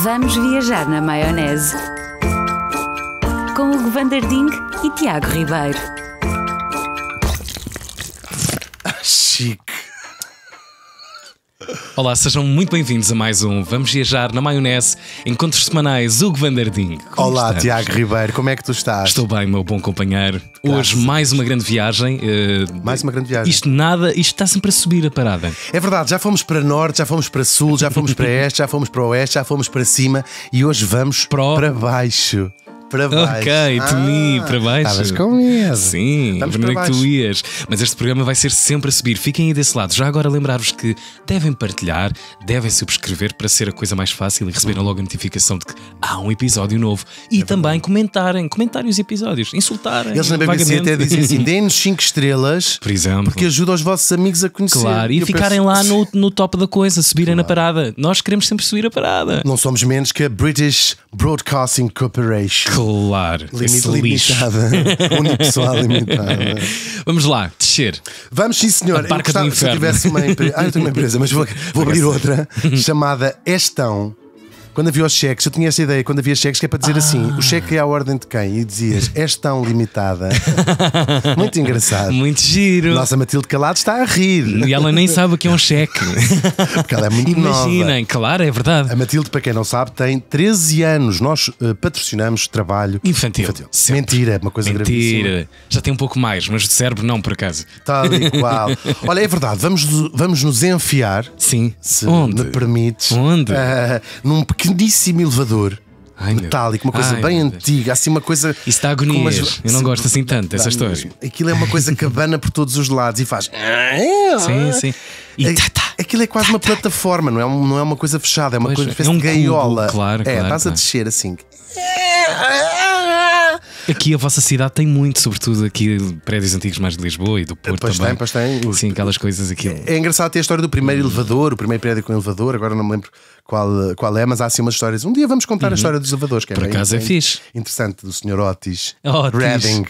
Vamos viajar na maionese. Com Hugo Van der Ding e Tiago Ribeiro. Chique. Olá, sejam muito bem-vindos a mais um Vamos Viajar na Maionese, encontros semanais Hugo Van der Ding. Olá, Tiago Ribeiro, como é que tu estás? Estou bem, meu bom companheiro. Hoje mais uma grande viagem. Mais uma grande viagem. Isto está sempre a subir a parada. É verdade, já fomos para norte, já fomos para sul, já fomos para este, já fomos para oeste, já fomos para cima e hoje vamos para baixo. Para baixo. Ok, Tony, para baixo. Estavas com medo. Sim, a primeira que tu ias. Mas este programa vai ser sempre a subir. Fiquem aí desse lado. Já agora lembrar-vos que devem partilhar, devem subscrever para ser a coisa mais fácil e receberem logo a notificação de que há um episódio novo. E também comentarem os episódios, insultarem. Eles na BBC vagamente. até dizem assim: deem-nos 5 estrelas, por exemplo, porque ajuda os vossos amigos a conhecer. Claro, e ficarem lá no top da coisa, subirem na parada. Nós queremos sempre subir a parada. Não somos menos que a British Broadcasting Corporation. Claro, Limitada. Unipessoal limitada. Vamos lá, descer. Vamos, sim, senhor. A barca do se eu inferno. tivesse uma empresa. Eu tenho uma empresa, mas vou abrir outra chamada Estão. Quando havia os cheques, eu tinha esta ideia, quando havia cheques, que é para dizer assim: o cheque é à ordem de quem? E dizias Estão limitada. Muito engraçado. Muito giro. Nossa Matilde Calado está a rir. E ela nem sabe o que é um cheque. Porque ela é muito Imaginem, nova. claro, é verdade. A Matilde, para quem não sabe, tem 13 anos. Nós patrocinamos trabalho Infantil. Sempre. Mentira, é uma coisa gravíssima. Mentira. Já tem um pouco mais, mas de cérebro não, por acaso. Tal e qual. Olha, é verdade, vamos nos enfiar. Sim. Se Onde? me permites. Onde? Num pequeníssimo elevador. Ai, metálico, uma coisa ai, bem meu Deus. antiga, assim uma coisa. Isso dá agonias. Eu não gosto assim tanto dessa história. Aquilo é uma coisa que abana por todos os lados e faz. Sim, sim. E Aquilo é quase uma plataforma, não é uma coisa fechada, é uma Pois, coisa é espécie um de gaiola. cubo, claro, Estás claro. a descer assim. Aqui a vossa cidade tem muito, sobretudo aqui prédios antigos mais de Lisboa e do Porto também. Pois tem. Sim, aquelas coisas aqui. É engraçado ter a história do primeiro elevador, o primeiro prédio com elevador, agora não me lembro qual é, mas há assim umas histórias. Um dia vamos contar a história dos elevadores, que é Por bem, acaso é bem fixe. interessante, do Sr. Otis Otis. Redding.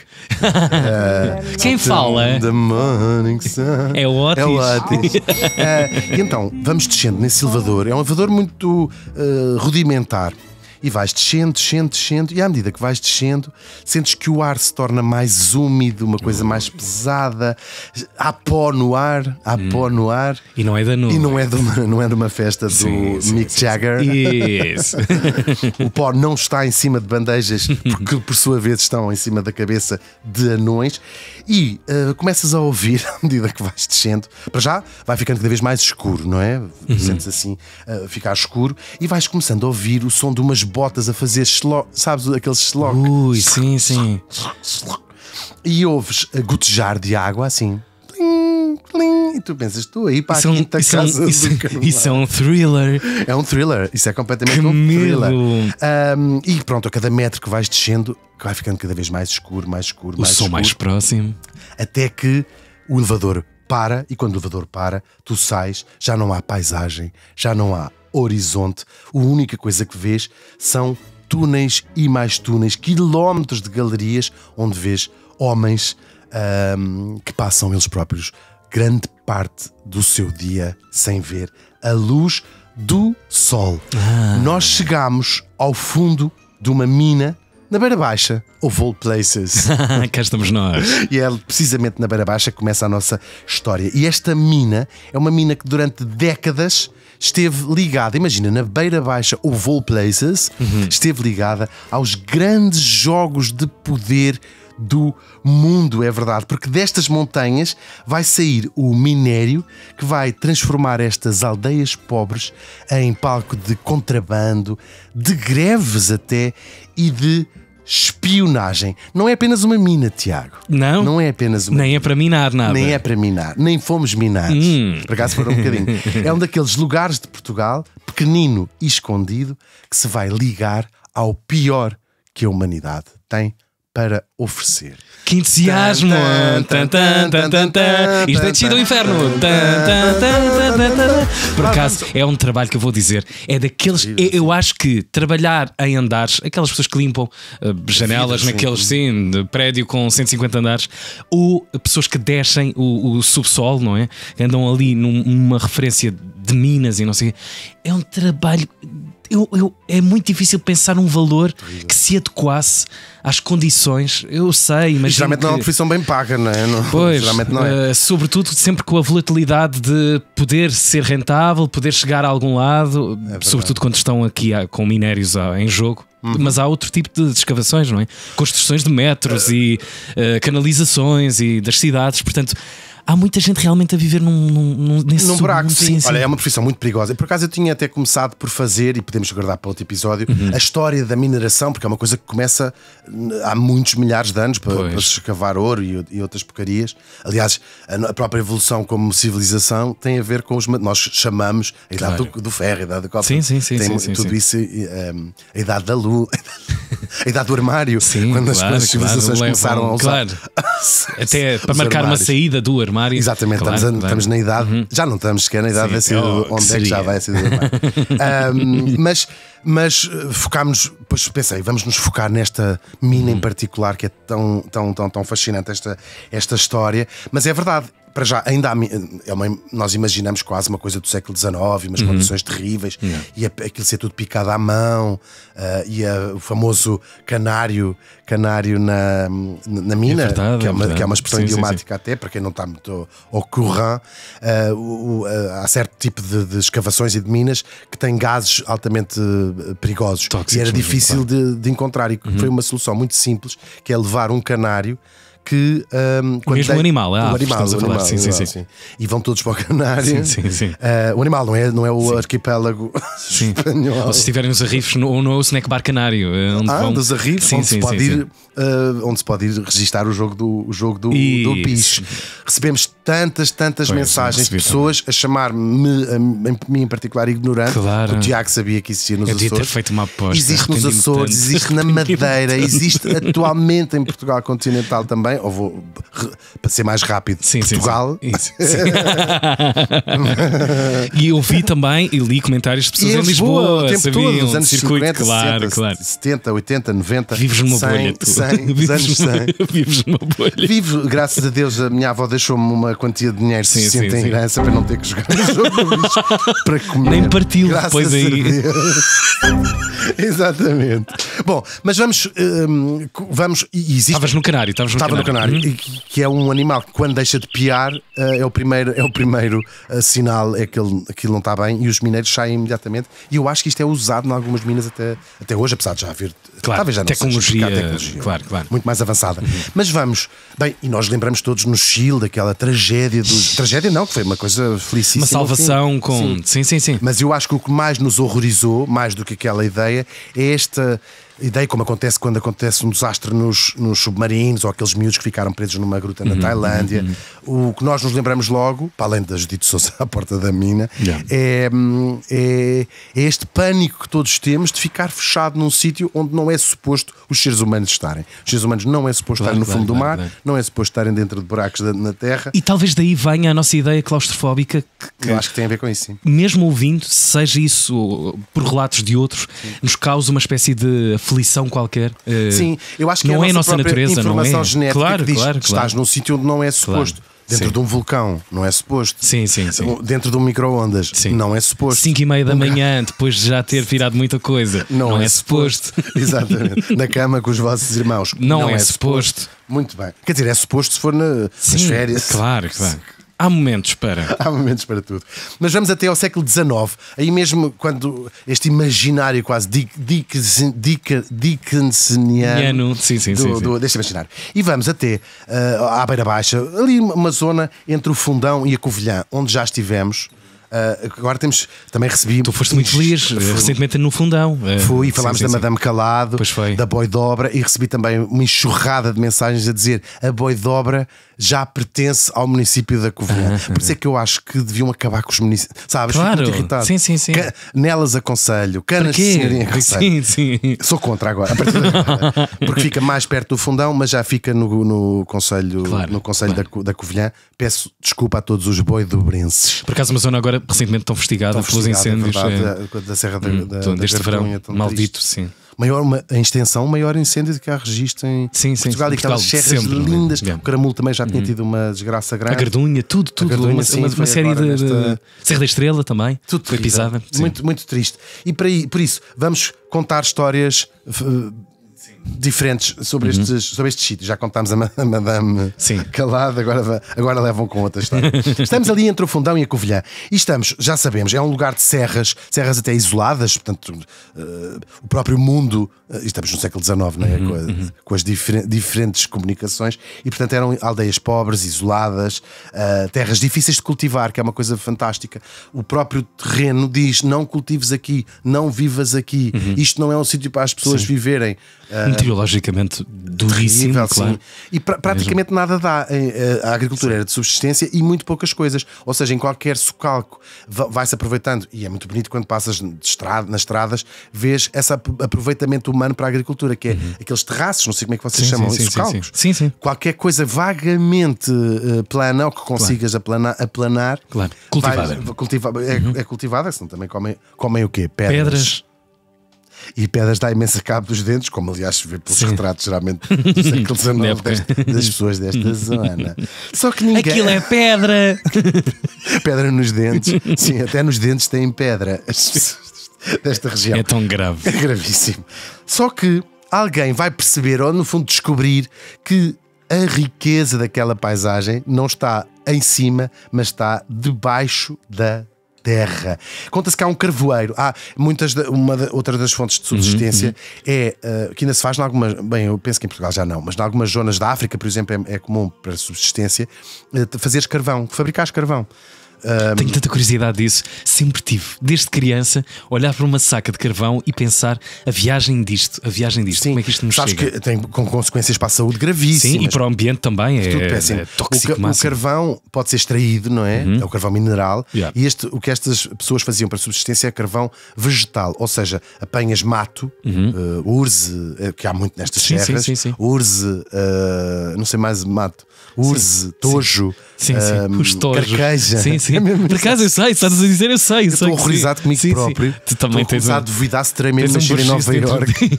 Quem fala? The morning sun. É o Otis. É o Otis. E então, vamos descendo nesse elevador. É um elevador muito rudimentar. E vais descendo, e à medida que vais descendo, sentes que o ar se torna mais úmido, uma coisa mais pesada. Há pó no ar. E não é da nuvem. E não é de uma festa do Mick Jagger. Isso. O pó não está em cima de bandejas, porque por sua vez estão em cima da cabeça de anões. E começas a ouvir, à medida que vais descendo, para já vai ficando cada vez mais escuro, não é? Sentes assim, ficar escuro, e vais começando a ouvir o som de umas botas a fazer slog, sabes, aqueles slog. Ui, sim. E ouves a gotejar de água assim. Plim, plim, e tu pensas, estou aí para a quinta casa do Carvalho. Isso é um thriller. É um thriller, isso é completamente Que um medo. thriller. E pronto, a cada metro que vais descendo, vai ficando cada vez mais escuro. O som mais próximo. Até que o elevador para, e quando o elevador para, tu sais, já não há paisagem, já não há horizonte. A única coisa que vês são túneis e mais túneis, quilómetros de galerias onde vês homens que passam eles próprios grande parte do seu dia sem ver a luz do sol. Nós chegamos ao fundo de uma mina na Beira Baixa, of all places. Cá estamos nós. E é precisamente na Beira Baixa que começa a nossa história. E esta mina é uma mina que durante décadas esteve ligada, imagina, na Beira Baixa, of all places, esteve ligada aos grandes jogos de poder do mundo, é verdade, porque destas montanhas vai sair o minério que vai transformar estas aldeias pobres em palco de contrabando, de greves até e de espionagem. Não é apenas uma mina, Tiago. Não? Não é apenas uma Nem é para minar nada. Nem é para minar, nem fomos minados. Por acaso foram um bocadinho. É um daqueles lugares de Portugal, pequenino e escondido, que se vai ligar ao pior que a humanidade tem para oferecer. Que entusiasmo! Isto é descido ao inferno! Por acaso, é um trabalho que eu vou dizer. É daqueles. Eu acho que trabalhar em andares, aquelas pessoas que limpam janelas naqueles, sim, de prédio com 150 andares, ou pessoas que descem o subsolo, não é? Andam ali numa referência de minas e não sei. É um trabalho é muito difícil pensar num valor que se adequasse às condições. Eu sei, mas geralmente não é uma profissão bem paga, não é? Pois, geralmente não é. Sobretudo sempre com a volatilidade de poder ser rentável, poder chegar a algum lado, sobretudo quando estão aqui com minérios em jogo. Mas há outro tipo de escavações, não é? Construções de metros e canalizações e das cidades, portanto. Há muita gente realmente a viver nesse buraco, sim. Sim. Olha, é uma profissão muito perigosa. Por acaso eu tinha até começado por fazer, e podemos guardar para outro episódio, a história da mineração, porque é uma coisa que começa há muitos milhares de anos para se escavar ouro e outras porcarias. Aliás, a própria evolução como civilização tem a ver com nós chamamos a idade do ferro, a idade do cobre. Sim. Tudo isso, a idade da luz, a idade do armário. Sim, quando as civilizações começaram a usar. Até para marcar uma saída do armário. Exatamente, estamos na idade, já não estamos sequer na idade da saída, onde é que já vai a saída do armário. Mas focámos, depois pensei, vamos nos focar nesta mina em particular que é tão fascinante esta história, mas é verdade. Para já, ainda nós imaginamos quase uma coisa do século XIX, umas condições terríveis, e aquilo ser tudo picado à mão, e o famoso canário na mina, é verdade, que é uma expressão idiomática até, para quem não está muito ao courant. Há certo tipo de escavações e de minas que têm gases altamente perigosos, tóxicos, e era difícil de encontrar, e foi uma solução muito simples, que é levar um canário que mesmo o animal, estamos a falar. Sim. E vão todos para o canário. Sim. O animal não é o arquipélago espanhol. Ou se estiverem nos Arrifes, ou não é o snack bar canário, dos Arrifes, onde se pode ir registar o jogo do bicho. Recebemos tantas mensagens de pessoas a chamar-me, mim em particular, ignorante. Claro. O Tiago sabia que existia nos Açores. Eu devia ter feito uma aposta. Existe nos Açores, existe na Madeira, existe atualmente em Portugal continental também. Ou vou, para ser mais rápido, Portugal. Sim. E eu vi também e li comentários de pessoas em Lisboa, o tempo todo, nos anos circuito, 50, claro. 70, 80, 90. Vives numa bolha, tu. 100. Vives numa bolha. Vivo, graças a Deus, a minha avó deixou-me uma quantia de dinheiro suficiente em herança para não ter que jogar no jogo do bicho, para comer. Nem partilho depois aí. Exatamente. Bom, mas vamos. Estavas no canário. Estava no canário, que é um animal que, quando deixa de piar, é o primeiro sinal, é que aquilo não está bem, e os mineiros saem imediatamente. E eu acho que isto é usado em algumas minas até hoje, apesar de já haver tecnologia, claro. Muito mais avançada. Mas vamos. Bem, e nós lembramos todos no Chile daquela tragédia. Tragédia não, que foi uma coisa felicíssima. Uma salvação com. Sim. Mas eu acho que o que mais nos horrorizou, mais do que aquela ideia, é esta ideia, como acontece quando acontece um desastre nos submarinos, ou aqueles miúdos que ficaram presos numa gruta na Tailândia. O que nós nos lembramos logo, para além da Judite Sousa à porta da mina, é este pânico que todos temos de ficar fechado num sítio onde não é suposto os seres humanos estarem. Os seres humanos não é suposto estarem no fundo do mar, não é suposto estarem dentro de buracos na terra. E talvez daí venha a nossa ideia claustrofóbica, que eu acho que tem a ver com isso, sim. Mesmo ouvindo, seja isso por relatos de outros, nos causa uma espécie de aflição qualquer. Sim, eu acho que não é a nossa natureza, informação não é? Genética claro, que diz claro. Estás num sítio onde não é suposto. Dentro de um vulcão, não é suposto. Sim. Dentro de um micro-ondas, não é suposto. 5:30 da manhã, depois de já ter virado muita coisa, não é suposto. Exatamente. Na cama com os vossos irmãos, não é suposto. Muito bem. Quer dizer, é suposto se for nas férias. Claro. Há momentos para. Há momentos para tudo. Mas vamos até ao século XIX, aí mesmo quando este imaginário quase Dickenseniano deste imaginário. E vamos até à Beira Baixa, ali uma zona entre o Fundão e a Covilhã, onde já estivemos. Agora também recebi. Tu foste muito feliz recentemente no Fundão. Fui, falámos da Madame Calado, da Boi Dobra, e recebi também uma enxurrada de mensagens a dizer: a Boi Dobra já pertence ao município da Covilhã. Por isso é que eu acho que deviam acabar com os municípios. Sabes? Claro. Fico muito irritado. Sim. Nelas aconselho, Canas de Senhorinha aconselho. Sim. Sou contra agora, a partir de agora, porque fica mais perto do Fundão, mas já fica no Conselho, da Covilhã. Peço desculpa a todos os boidobrenses. Por acaso, uma zona agora recentemente tão festigada pelos incêndios da Serra da deste verão Gartonha, maldito, triste. sim. em extensão, o maior incêndio que há registro em Portugal. E aquelas serras lindas. O Caramulo também já tinha tido uma desgraça grande. A Gardunha, tudo. Uma série de Serra da Estrela também. Tudo foi pisada. Muito, muito triste. E por isso, vamos contar histórias diferentes sobre estes sítios. Já contámos a Madame Calada, agora levam com outra história. Estamos ali entre o Fundão e a Covilhã e estamos, já sabemos, é um lugar de serras até isoladas, portanto o próprio mundo, estamos no século XIX, não é? Com as diferentes comunicações, e portanto eram aldeias pobres, isoladas, terras difíceis de cultivar, que é uma coisa fantástica. O próprio terreno diz: não cultives aqui, não vivas aqui, isto não é um sítio para as pessoas viverem. Meteorologicamente duríssimo, terrível, claro. Sim. E praticamente nada dá. A agricultura era de subsistência e muito poucas coisas. Ou seja, em qualquer socalco vai-se aproveitando. E é muito bonito quando passas nas estradas, vês esse aproveitamento humano para a agricultura, que é aqueles terraços, não sei como é que vocês chamam, socalcos. Sim. Qualquer coisa vagamente plana, ou que consigas aplanar, claro. Cultivada. É cultivada, senão também comem o quê? Pedras. E pedras dá imensa cabo dos dentes, como aliás se vê pelos retratos geralmente do século XIX das pessoas desta zona. Só que ninguém... Aquilo é pedra! Pedra nos dentes. Sim, até nos dentes têm pedra desta região. É tão grave. É gravíssimo. Só que alguém vai perceber, ou no fundo descobrir, que a riqueza daquela paisagem não está em cima, mas está debaixo da terra. Conta-se que há um carvoeiro. Outra das fontes de subsistência é que ainda se faz em algumas. Bem, eu penso que em Portugal já não, mas em algumas zonas da África, por exemplo, é comum para subsistência fazeres carvão, fabricares carvão. Tenho tanta curiosidade disso. Sempre tive, desde criança, olhar para uma saca de carvão e pensar a viagem disto. Sim, como é que isto nos chega? Sabes que tem com consequências para a saúde gravíssimas. Sim, e para o ambiente também é tóxico. O carvão pode ser extraído, não é? É o carvão mineral. E o que estas pessoas faziam para subsistência é carvão vegetal. Ou seja, apanhas mato, urze, que há muito nestas serras, urze, não sei mais mato, urze, tojo, carqueja. Por acaso eu sei, estás a dizer, eu sei. Estou horrorizado comigo próprio. Tu também estou a duvidar se terei mesmo nascido em Nova Iorque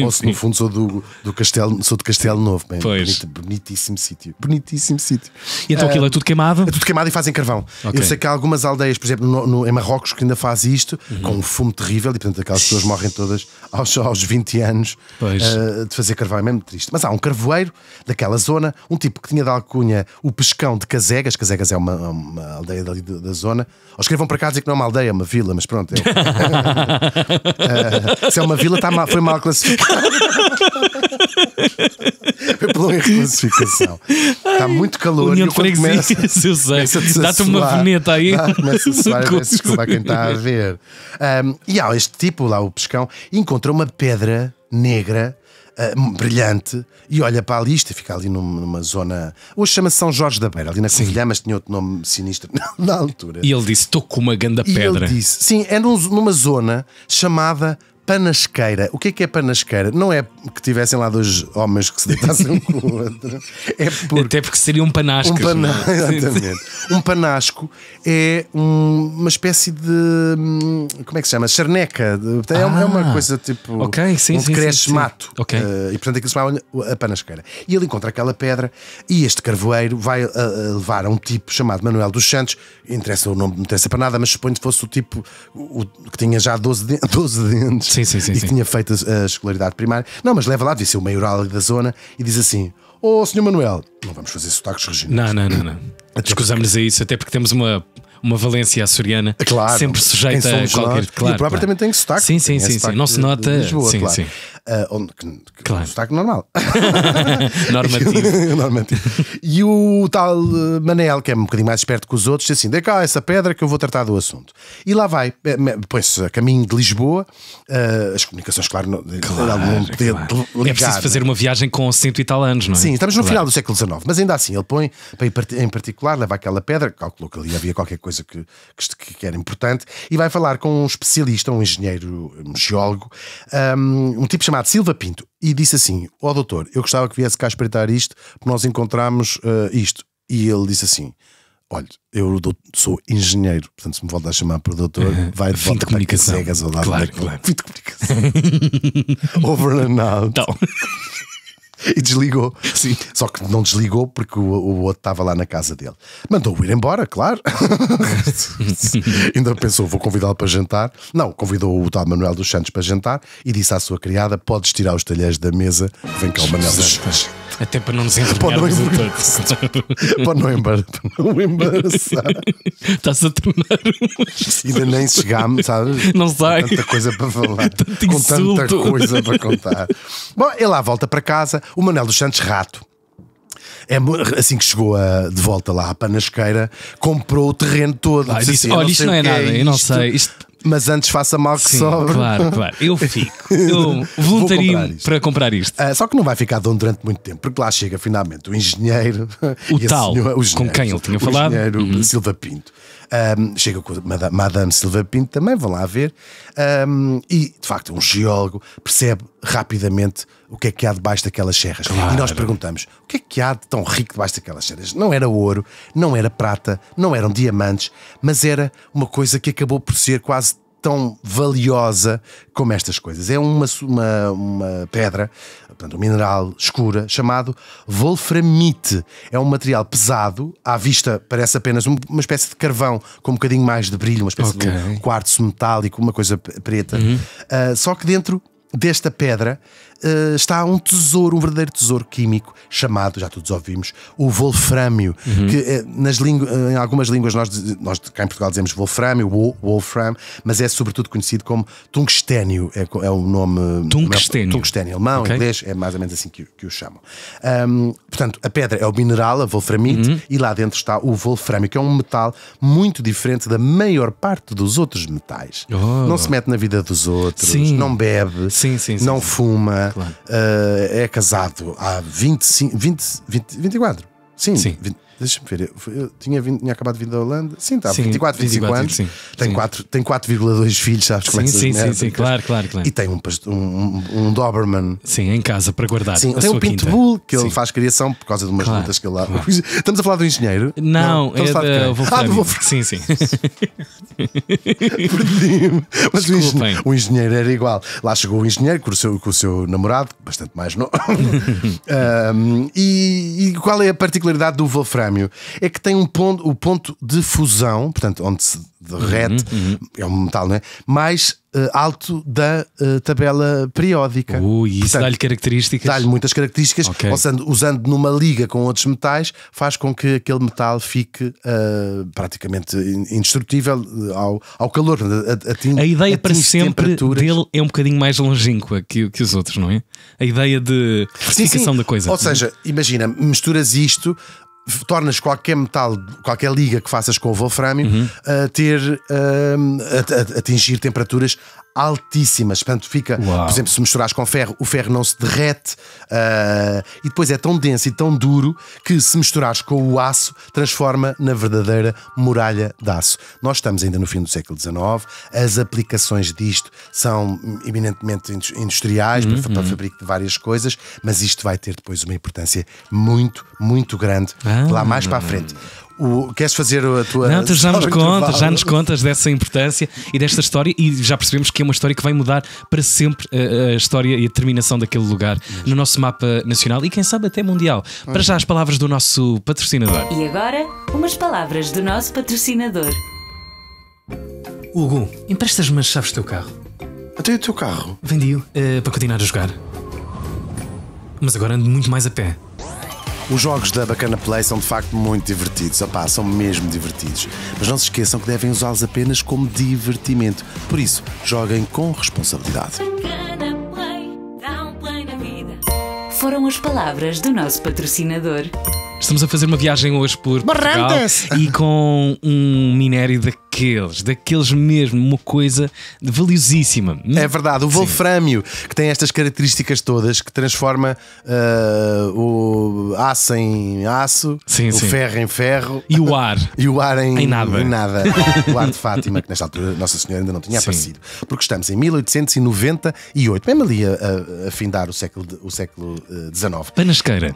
ou se no fundo sou do Castelo, sou de Castelo Novo. Bem, bonitíssimo sítio. E então aquilo é tudo queimado? É tudo queimado e fazem carvão. Eu sei que há algumas aldeias, por exemplo em Marrocos, que ainda faz isto com um fumo terrível, e portanto aquelas pessoas morrem todas aos 20 anos de fazer carvão. É mesmo triste. Mas há um carvoeiro daquela zona, um tipo que tinha de alcunha o Pescão de Casegas. Casegas é uma aldeia dali da zona. Ou escrevam para cá dizer que não é uma aldeia, é uma vila, mas pronto. Se é uma vila, foi mal classificado. Foi pela erro de classificação. Está muito calor. União de freguesias, eu sei. Dá-te uma veneta aí. Começa a suar, desculpa a quem está a ver. E há este tipo lá, o Pescão, encontra uma pedra negra brilhante e olha para a lista e fica ali numa zona. Hoje chama-se São Jorge da Beira, ali na Covilhã, mas tinha outro nome sinistro na altura. E ele disse: estou com uma ganda pedra. Ele disse: sim, é numa zona chamada Panasqueira. O que é Panasqueira? Não é que tivessem lá dois homens que se deitassem um com o outro. Até porque seria um panasco. Exatamente. Um panasco é uma espécie de. Como é que se chama? Charneca. É uma coisa tipo. Onde cresce mato. E portanto aquilo se chama a Panasqueira. E ele encontra aquela pedra e este carvoeiro vai levar a um tipo chamado Manuel dos Santos. O nome não interessa para nada, mas suponho que fosse o tipo que tinha já 12 dentes. E que tinha feito a escolaridade primária. Não, mas leva lá, devia ser o maioral da zona, e diz assim: Sr. Manuel, não vamos fazer sotaques regionais. Não. Escusamos a isso, até porque temos uma Valência açoriana, sempre sujeita a qualquer. E o próprio também tem sotaque. Sim. Não se nota. Lisboa, sim. Sotaque normal. Normativo. E o tal Manel, que é um bocadinho mais esperto que os outros, diz assim: dê cá essa pedra que eu vou tratar do assunto. E lá vai, põe-se a caminho de Lisboa, as comunicações, claro. É preciso fazer uma viagem com 100 e tal anos, não é? Sim, estamos no final do século XIX, mas ainda assim ele põe, em particular, leva aquela pedra, calculou que ali havia qualquer coisa que era importante, e vai falar com um especialista, um engenheiro, um geólogo, um tipo chamado Silva Pinto, e disse assim: doutor, eu gostava que viesse cá espreitar isto, porque nós encontramos isto. E ele disse assim: olha, eu sou engenheiro, portanto, se me volta a chamar por doutor, vai de volta para as cegas ao lado claro. Fim de comunicação. Over and out. Então. E desligou. Sim. Só que não desligou porque o outro estava lá na casa dele. Mandou-o ir embora, claro. Ainda pensou, vou convidá-lo para jantar. Não, convidou o tal Manuel dos Santos para jantar e disse à sua criada: podes tirar os talheres da mesa, vem cá o Manuel dos Santos. Até para não nos envergonharmos a todos. Para não embaraçar. Está-se a tornar. Ainda nem chegámos, sabe? Não sei. Tanta coisa para falar. Tanto Com insulto. tanta coisa para contar. Bom, ele lá volta para casa. O Manuel dos Santos, rato. Assim que chegou de volta lá à Panasqueira, comprou o terreno todo. Disse assim, olha, isto não é nada, eu não sei. Mas antes faça mal que Sim, sobre. claro. Eu fico. Eu voluntario para comprar isto. Só que não vai ficar dono durante muito tempo, porque lá chega finalmente o engenheiro. O tal, com quem ele tinha falado. O engenheiro Silva Pinto. Chega com a Madame Silva Pinto também, vão lá ver. E de facto, um geólogo percebe rapidamente o que é que há debaixo daquelas serras. Claro. E nós perguntamos: o que é que há de tão rico debaixo daquelas serras? Não era ouro, não era prata, não eram diamantes, mas era uma coisa que acabou por ser quase tão valiosa como estas coisas. É uma pedra, portanto, um mineral escura chamado wolframite. É um material pesado, à vista parece apenas uma espécie de carvão com um bocadinho mais de brilho, uma espécie de um quartzo metálico, uma coisa preta. Só que dentro desta pedra está um tesouro, um verdadeiro tesouro químico chamado, já todos ouvimos, o wolframio, que em algumas línguas nós cá em Portugal dizemos wolframio, wolfram, mas é sobretudo conhecido como tungstênio, é o nome tungstênio alemão, inglês, é mais ou menos assim que o chamam. Portanto, a pedra é o mineral, a wolframite, e lá dentro está o wolframio, que é um metal muito diferente da maior parte dos outros metais. Não se mete na vida dos outros, não bebe, não fuma. Claro. É casado há 24. Sim. Deixa-me ver, eu tinha acabado de vir da Holanda. Sim, está, 24, 25 anos. Sim. Tem 4,2 filhos, sabes como é que sim, claro. E tem um Doberman. Sim, em casa para guardar. Sim, tem um Pitbull que ele faz criação por causa de umas lutas que ele lá. Estamos a falar do engenheiro? Não, é da Wolframio. Sim. Mas o engenheiro era igual. Lá chegou o engenheiro com o seu namorado, bastante mais novo. E qual é a particularidade do Wolframio? É que tem o ponto de fusão, portanto, onde se derrete, é um metal, não é? Mais alto da tabela periódica. E isso dá-lhe características. Dá-lhe muitas características. Usando numa liga com outros metais, faz com que aquele metal fique praticamente indestrutível ao calor. A ideia para sempre dele é um bocadinho mais longínqua que os outros, não é? A ideia de fortificação da coisa. Ou seja, imagina, misturas isto, tornas qualquer metal, qualquer liga que faças com o wolframio atingir temperaturas altíssimas. Portanto, fica, por exemplo, se misturares com ferro, o ferro não se derrete, e depois é tão denso e tão duro que, se misturares com o aço, transforma na verdadeira muralha de aço. Nós estamos ainda no fim do século XIX, as aplicações disto são eminentemente industriais, para fabrico de várias coisas, mas isto vai ter depois uma importância muito, muito grande lá mais para a frente. Queres fazer a tua... Não, tu já nos contas dessa importância e desta história, e já percebemos que é uma história que vai mudar para sempre a história e a determinação daquele lugar no nosso mapa nacional e quem sabe até mundial. Para já as palavras do nosso patrocinador. E agora, umas palavras do nosso patrocinador. Hugo, emprestas-me as chaves do teu carro. Até o teu carro? Vendi-o para continuar a jogar. Mas agora ando muito mais a pé. Os jogos da Bacana Play são de facto muito divertidos, são mesmo divertidos. Mas não se esqueçam que devem usá-los apenas como divertimento. Por isso, joguem com responsabilidade. Bacana Play, dá um play na vida. Foram as palavras do nosso patrocinador. Estamos a fazer uma viagem hoje por Portugal e com um minério daqueles mesmo, uma coisa valiosíssima. É verdade, o wolframio, que tem estas características todas, que transforma o aço em aço, ferro em ferro e o ar em nada. O ar de Fátima, que nesta altura Nossa Senhora ainda não tinha aparecido, porque estamos em 1898, mesmo ali a findar o século XIX.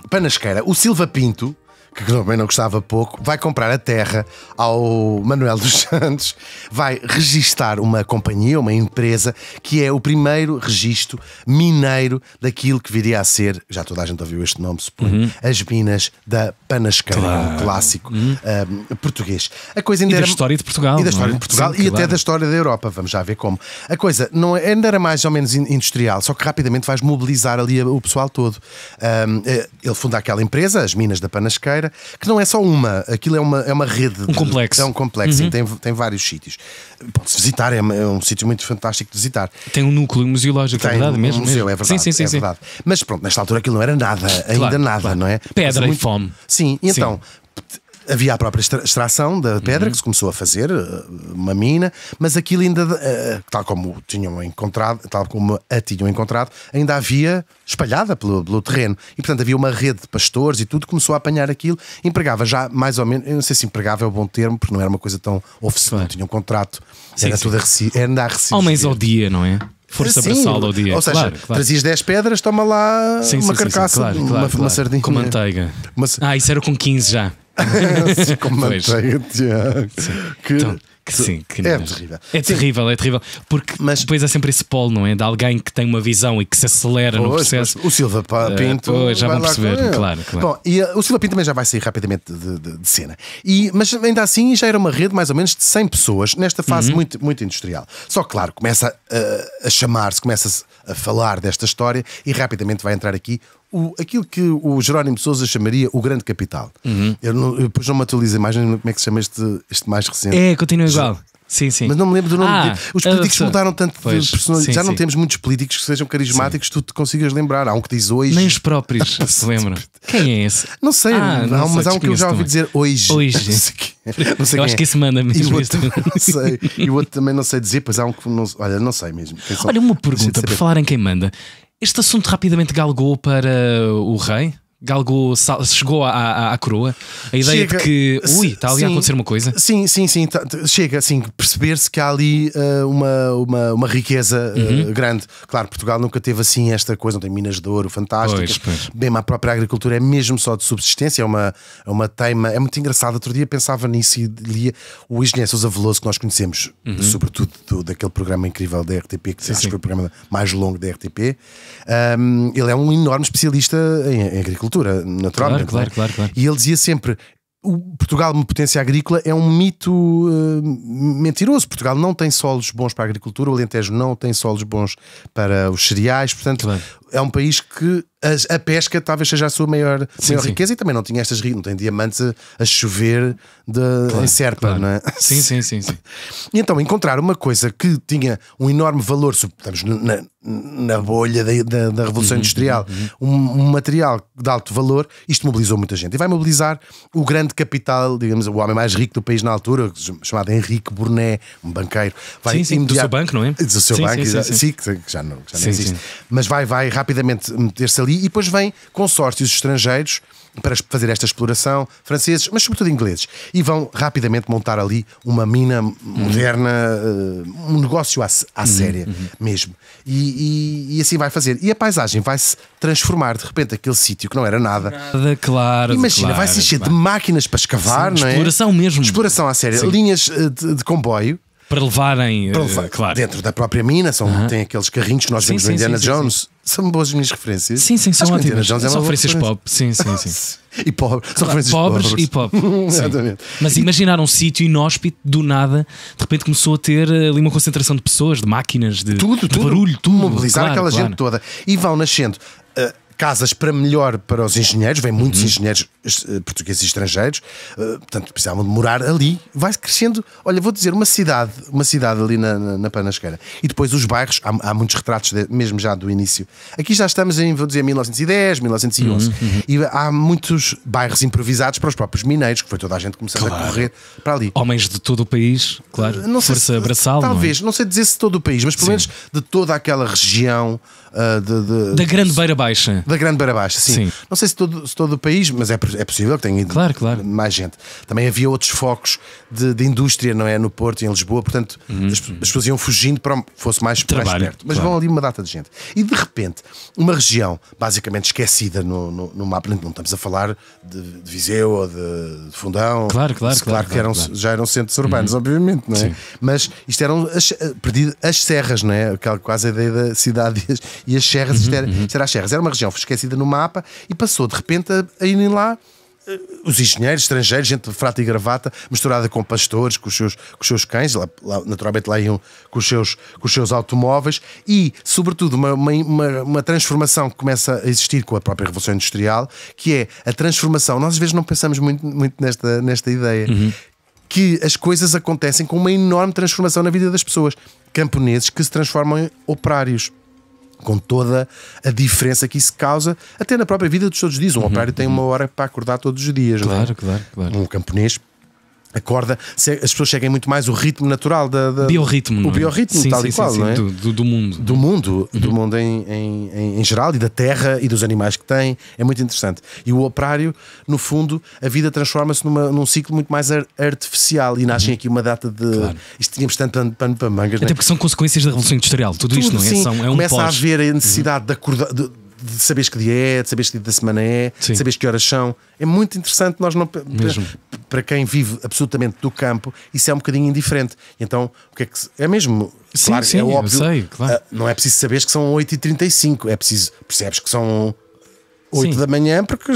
Panasqueira. O Silva Pinto, que também não gostava pouco, vai comprar a terra ao Manuel dos Santos, vai registar uma companhia, uma empresa, que é o primeiro registro mineiro daquilo que viria a ser, já toda a gente ouviu este nome, suponho, as minas da Panasqueira, um clássico português. A coisa ainda da história de Portugal. E da história de Portugal e até da história da Europa, vamos já ver como. A coisa ainda era mais ou menos industrial, só que rapidamente vais mobilizar ali o pessoal todo. Ele funda aquela empresa, as Minas da Panasqueira, que não é só uma, aquilo é uma rede. Um complexo. É um complexo, sim, tem vários sítios. Pode-se visitar, é um sítio muito fantástico de visitar. Tem um núcleo museológico, é verdade mesmo. Museu, é verdade. Sim. É verdade. Mas pronto, nesta altura aquilo não era nada, ainda nada, não é? Pedra e fome. Sim, e então. Havia a própria extração da pedra que se começou a fazer, uma mina, mas aquilo ainda, tal como a tinham encontrado, ainda havia espalhada pelo terreno. E portanto havia uma rede de pastores e tudo, começou a apanhar aquilo, empregava já mais ou menos, eu não sei se empregava é o bom termo, porque não era uma coisa tão oficial, não tinha um contrato, era tudo a receber. Homens ao dia, não é? Força braçal ao dia. Ou seja, trazias 10 pedras, toma lá uma carcaça, uma sardinha. Com manteiga. Isso era com 15 já. Com manteiga, Tiago. É terrível. Porque depois há sempre esse polo, não é? De alguém que tem uma visão e que se acelera no processo. O Silva Pinto. Já vão perceber, claro. Bom, e o Silva Pinto também já vai sair rapidamente de cena. Mas ainda assim já era uma rede mais ou menos de 100 pessoas nesta fase muito, muito industrial. Só que, claro, começa a chamar-se, começa a falar desta história e rapidamente vai entrar aqui aquilo que o Jerónimo de Sousa chamaria o grande capital. Eu depois não me atualizo mais, como é que se chama este mais recente. Continua igual. Sim. Mas não me lembro do nome. Os políticos mudaram tanto de personalidade. Já não temos muitos políticos que sejam carismáticos, tu te consigas lembrar. Há um que diz hoje. Nem os próprios se lembram. Quem é esse? Não sei, mas há um que eu já ouvi dizer hoje. Não sei eu acho que isso manda mesmo. E o outro também não sei dizer, pois há um que não sei mesmo. Olha, uma pergunta, por falar em quem manda. Este assunto rapidamente galgou para o rei? Chegou à coroa? A ideia de que está ali a acontecer uma coisa? Sim, chega assim, perceber-se que há ali uma riqueza grande. Claro, Portugal nunca teve assim esta coisa, não tem minas de ouro fantásticas. Bem, a própria agricultura é mesmo só de subsistência, é uma teima. É muito engraçado. Outro dia pensava nisso e lia o engenheiro Sousa Veloso, que nós conhecemos, sobretudo daquele programa incrível da RTP, que acho que foi o programa mais longo da RTP. Ele é um enorme especialista em agricultura. Naturalmente, claro. E ele dizia sempre: o Portugal, uma potência agrícola, é um mito mentiroso. Portugal não tem solos bons para a agricultura, o Alentejo não tem solos bons para os cereais, portanto é um país que a pesca talvez seja a sua maior riqueza, e também não tinha estas riquezas, não tem diamantes a chover em Serpa, não é? Sim. E então encontrar uma coisa que tinha um enorme valor, estamos na bolha da Revolução Industrial, um material de alto valor, isto mobilizou muita gente. E vai mobilizar o grande capital, digamos, o homem mais rico do país na altura, chamado Henrique Burnet, um banqueiro. Do seu banco, não é? Do seu banco, que já não existe. Mas vai rapidamente meter-se ali, e depois vem consórcios estrangeiros para fazer esta exploração, franceses, mas sobretudo ingleses, e vão rapidamente montar ali uma mina moderna, um negócio à séria mesmo, e assim vai fazer, e a paisagem vai-se transformar. De repente aquele sítio que não era nada, claro, imagina, vai-se encher de máquinas para escavar, não é? Exploração mesmo, exploração à séria, linhas de comboio para levarem, claro, dentro da própria mina. Tem aqueles carrinhos que nós vemos no Indiana Jones. São boas minhas referências. Sim, são ótimas. São referências pop. Sim. E pobre. São referências pobres e pop. Exatamente. Mas imaginar um sítio inóspito, do nada, de repente começou a ter ali uma concentração de pessoas, de máquinas, de barulho, tudo. Mobilizar aquela gente toda. E vão nascendo casas para melhor para os engenheiros, vêm muitos engenheiros portugueses e estrangeiros, portanto precisavam de morar ali. Vai crescendo, olha, vou dizer, uma cidade ali na Panasqueira. E depois os bairros, há muitos retratos mesmo já do início. Aqui já estamos em, vou dizer, 1910, 1911. E há muitos bairros improvisados para os próprios mineiros, que foi toda a gente começando a correr para ali. Homens de todo o país, claro, força braçal. Talvez, não sei dizer se todo o país, mas pelo menos de toda aquela região da Grande Beira Baixa. Da Grande Beira Baixa, sim. Não sei se todo o país, mas é possível que tenha ido mais gente. Também havia outros focos de indústria, não é? No Porto e em Lisboa, portanto as pessoas iam fugindo para onde fosse mais perto. Mas vão ali uma data de gente. E de repente, uma região basicamente esquecida no mapa, não estamos a falar de Viseu ou de Fundão. Claro que já eram centros urbanos, obviamente, não é? Sim. Mas isto eram as serras, não é? Quase a ideia da cidade e as serras, isto era as serras. Era uma região esquecida no mapa e passou de repente a irem lá os engenheiros estrangeiros, gente de frata e gravata, misturada com pastores, com os seus cães, naturalmente lá iam com os seus automóveis, e sobretudo uma transformação que começa a existir com a própria Revolução Industrial, que é a transformação. Nós às vezes não pensamos muito nesta ideia, que as coisas acontecem com uma enorme transformação na vida das pessoas. Camponeses que se transformam em operários, com toda a diferença que isso causa até na própria vida de todos os dias. Um operário tem uma hora para acordar todos os dias. Claro. Um camponês acorda, as pessoas seguem muito mais o ritmo natural biorritmo, o biorritmo, sim, tal e qual, não é? Do mundo. Do mundo em geral, e da terra e dos animais que tem. É muito interessante. E o operário, no fundo, a vida transforma-se num ciclo muito mais artificial, e nascem aqui uma data de. Isto tínhamos tanto pano para mangas. Até porque são consequências da Revolução Industrial. Tudo isto, não é? Sim, começa a haver a necessidade de acordar. De saberes que dia é, de saberes que dia da semana é, de saberes que horas são. É muito interessante. Nós não, para quem vive absolutamente do campo, isso é um bocadinho indiferente. Então, o que é que é mesmo? Claro, é óbvio. Sei, claro. Não é preciso saberes que são 8h35, é preciso, percebes que são 8 da manhã, porque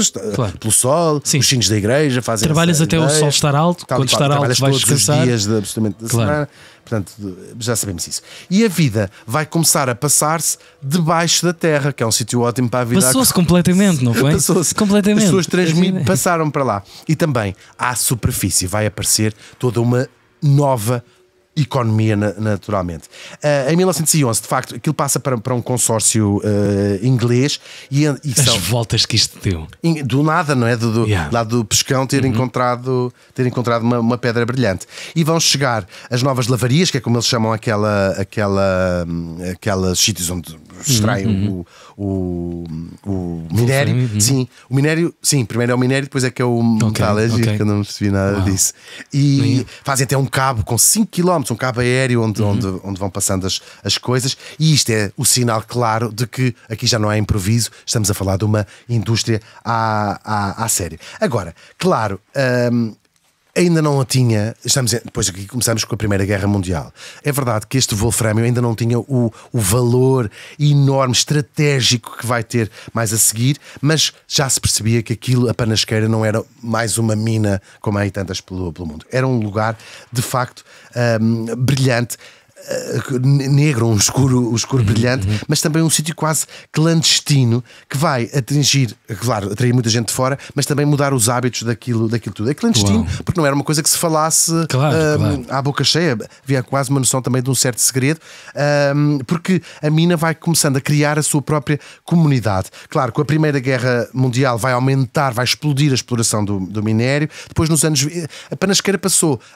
pelo sol, os sinos da igreja fazem. Trabalhas até o sol estar alto, quando estar alto vais descansar. Os dias absolutamente da semana. Portanto, já sabemos isso. E a vida vai começar a passar-se debaixo da terra, que é um sítio ótimo para a vida. Passou-se completamente, não foi? Passou-se completamente. As pessoas passaram para lá. E também à superfície vai aparecer toda uma nova economia, naturalmente. Em 1911, de facto, aquilo passa para um consórcio inglês e as voltas que isto deu. Do nada, não é? Lá do Pescão ter encontrado uma pedra brilhante. E vão chegar as novas lavarias, que é como eles chamam aquelas sítios onde extraem o minério. Sim, o minério, primeiro é o minério, depois é que é o metal, que eu não percebi nada disso. E fazem até um cabo com 5 km, um cabo aéreo onde vão passando as coisas, e isto é o sinal claro de que aqui já não há improviso, estamos a falar de uma indústria à sério. Agora, claro, ainda não a tinha. Depois aqui começamos com a Primeira Guerra Mundial. É verdade que este wolframio ainda não tinha o valor enorme, estratégico que vai ter mais a seguir, mas já se percebia que aquilo, a Panasqueira, não era mais uma mina como há aí tantas pelo mundo. Era um lugar, de facto, brilhante. Negro, um escuro brilhante, mas também um sítio quase clandestino que vai atrair muita gente de fora, mas também mudar os hábitos daquilo tudo. É clandestino porque não era uma coisa que se falasse à boca cheia, havia quase uma noção também de um certo segredo, porque a mina vai começando a criar a sua própria comunidade. Claro, com a Primeira Guerra Mundial vai aumentar, vai explodir a exploração do minério. Depois, nos anos, a Panasqueira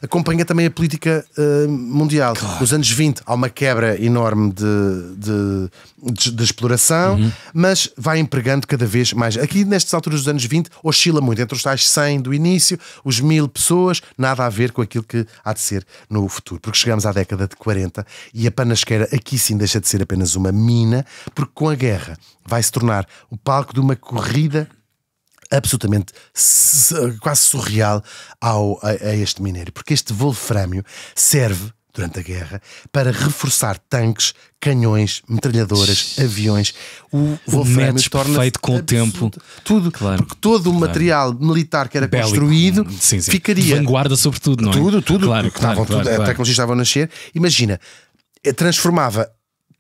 acompanha também a política mundial. Nos anos 20 há uma quebra enorme de exploração, mas vai empregando cada vez mais. Aqui nestas alturas dos anos 20 oscila muito entre os tais 100 do início, os 1000 pessoas, nada a ver com aquilo que há de ser no futuro, porque chegamos à década de 40 e a Panasqueira aqui sim deixa de ser apenas uma mina, porque com a guerra vai se tornar o palco de uma corrida absolutamente quase surreal a este minério, porque este wolframio serve durante a guerra para reforçar tanques, canhões, metralhadoras, aviões. O wolframio torna-se feito com o tempo. Tudo, porque todo o material militar que era construído ficaria. Vanguarda, sobretudo, não é? Tudo. Claro. A tecnologia estava a nascer. Imagina, transformava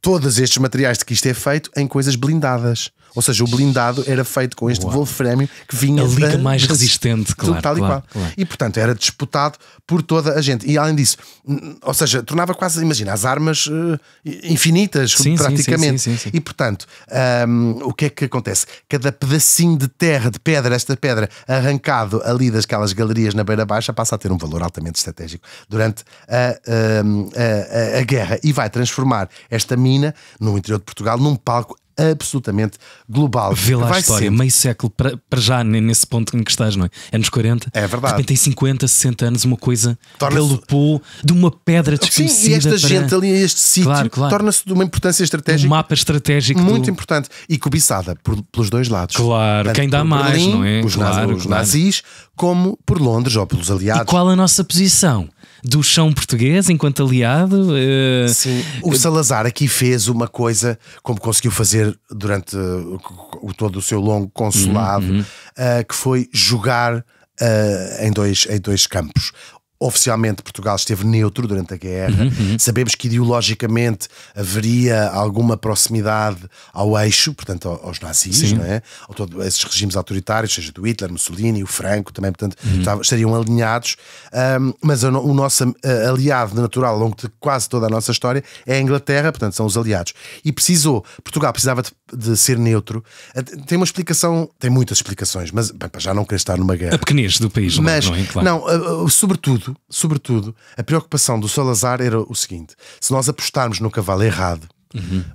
todos estes materiais de que isto é feito em coisas blindadas. Ou seja, o blindado era feito com este wolframio que vinha a liga mais resistente, tal e qual. E portanto era disputado por toda a gente. E além disso, ou seja, tornava quase, imagina, as armas infinitas, praticamente. Sim. E portanto, o que é que acontece? Cada pedacinho de terra, de pedra, esta pedra arrancado ali daquelas galerias na Beira Baixa, passa a ter um valor altamente estratégico durante a guerra, e vai transformar esta mina no interior de Portugal num palco absolutamente global. Vê lá a Vai história, sempre. meio século para já nesse ponto em que estás, não é? Anos 40, É verdade. de repente em 50, 60 anos, uma coisa Torna-se- galopou de uma pedra Sim, desconhecida. e esta para gente ali, este sítio, Claro, claro. torna-se de uma importância estratégica um mapa estratégico muito do... importante e cobiçada pelos dois lados. Claro, Tanto quem dá por mais, Berlim, não é? Os, Claro, os claro. nazis, como por Londres ou pelos E aliados. qual a nossa posição? Do chão português enquanto aliado? Sim, o Salazar aqui fez uma coisa como conseguiu fazer durante todo o seu longo consulado, que foi jogar em dois campos. Oficialmente Portugal esteve neutro durante a guerra. Sabemos que ideologicamente haveria alguma proximidade ao eixo, portanto aos nazis, Sim. não é? A todos esses regimes autoritários, seja do Hitler, Mussolini, o Franco também, portanto estariam alinhados. Mas o nosso aliado natural ao longo de quase toda a nossa história é a Inglaterra, portanto são os aliados. E Portugal precisava de ser neutro. Tem uma explicação, tem muitas explicações, mas bem, para já não querer estar numa guerra. A pequenez do país, Mas, não é? Claro. sobretudo, a preocupação do Salazar era o seguinte: se nós apostarmos no cavalo errado,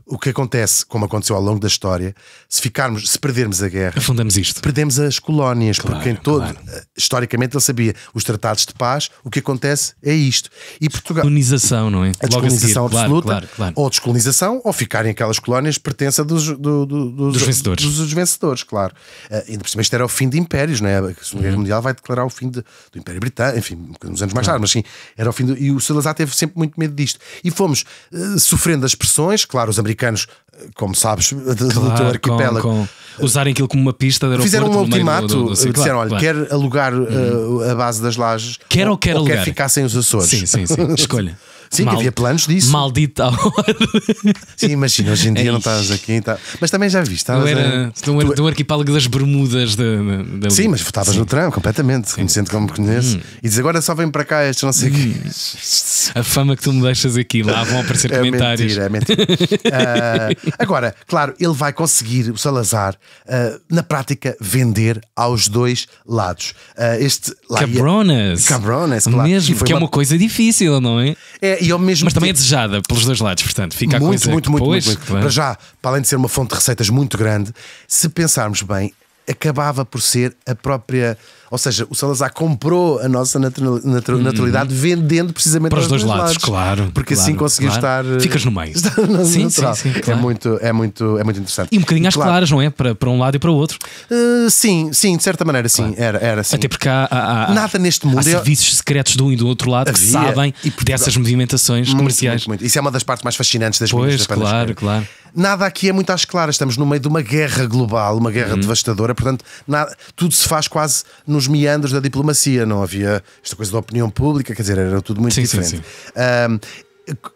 o que acontece, como aconteceu ao longo da história, se perdermos a guerra, Afundamos isto. perdemos as colónias, Claro, porque claro. historicamente ele sabia os tratados de paz, o que acontece é isto. E Portugal, Colonização, não é? a descolonização Logo a seguir. absoluta, Claro. ou descolonização, ou ficarem aquelas colónias pertença dos vencedores. dos vencedores, claro. Ainda por cima, isto era o fim de impérios, não é? A Segunda Guerra Mundial vai declarar o fim do Império Britânico, enfim, uns anos mais tarde, mas sim, era o fim e o Salazar teve sempre muito medo disto. E fomos sofrendo as pressões, claro, os americanos, como sabes, do teu arquipélago. Com usarem aquilo como uma pista de aeroporto. Fizeram um no meio ultimato, Sim, disseram: olha, claro. quer alugar a base das Lajes, Quer ou quer alugar? quer ficar sem os Açores. Sim. Escolha. Sim, que havia planos disso. Maldita hora. Sim, imagina, hoje em dia não estás aqui. Mas também já viste. Eu era do arquipélago das Bermudas da Sim, mas estavas no tramo completamente, conhecendo como me conheço. E diz agora só vem para cá estes não sei o quê. A fama que tu me deixas aqui, lá vão aparecer comentários. É mentira. Agora, claro, ele vai conseguir, o Salazar, na prática, vender aos dois lados. Cabronas, claro. mesmo, que é uma coisa difícil, não é? E ao mesmo Mas também é tempo, desejada pelos dois lados, portanto, fica a muito, coisa muito, que, muito, pois, muito. claro. Para já, para além de ser uma fonte de receitas muito grande, se pensarmos bem, acabava por ser a própria. Ou seja, o Salazar comprou a nossa naturalidade vendendo precisamente para os aos dois lados, claro. Porque claro, assim conseguiu claro. estar. Ficas no meio. Estar no Sim, natural. claro. É muito interessante. E um bocadinho às claro, claras, não é? Para um lado e para o outro. Sim, de certa maneira, sim. Claro. Era assim. Até porque há nada neste mundo. Há serviços secretos de um e do outro lado que Havia, sabem e Portugal- dessas movimentações comerciais. Muito. Isso é uma das partes mais fascinantes das Pois, minas da Panasqueira. claro. Nada aqui é muito às claras. Estamos no meio de uma guerra global, uma guerra devastadora. Portanto, tudo se faz quase nos meandros da diplomacia. Não havia esta coisa da opinião pública, quer dizer, era tudo muito diferente. Sim.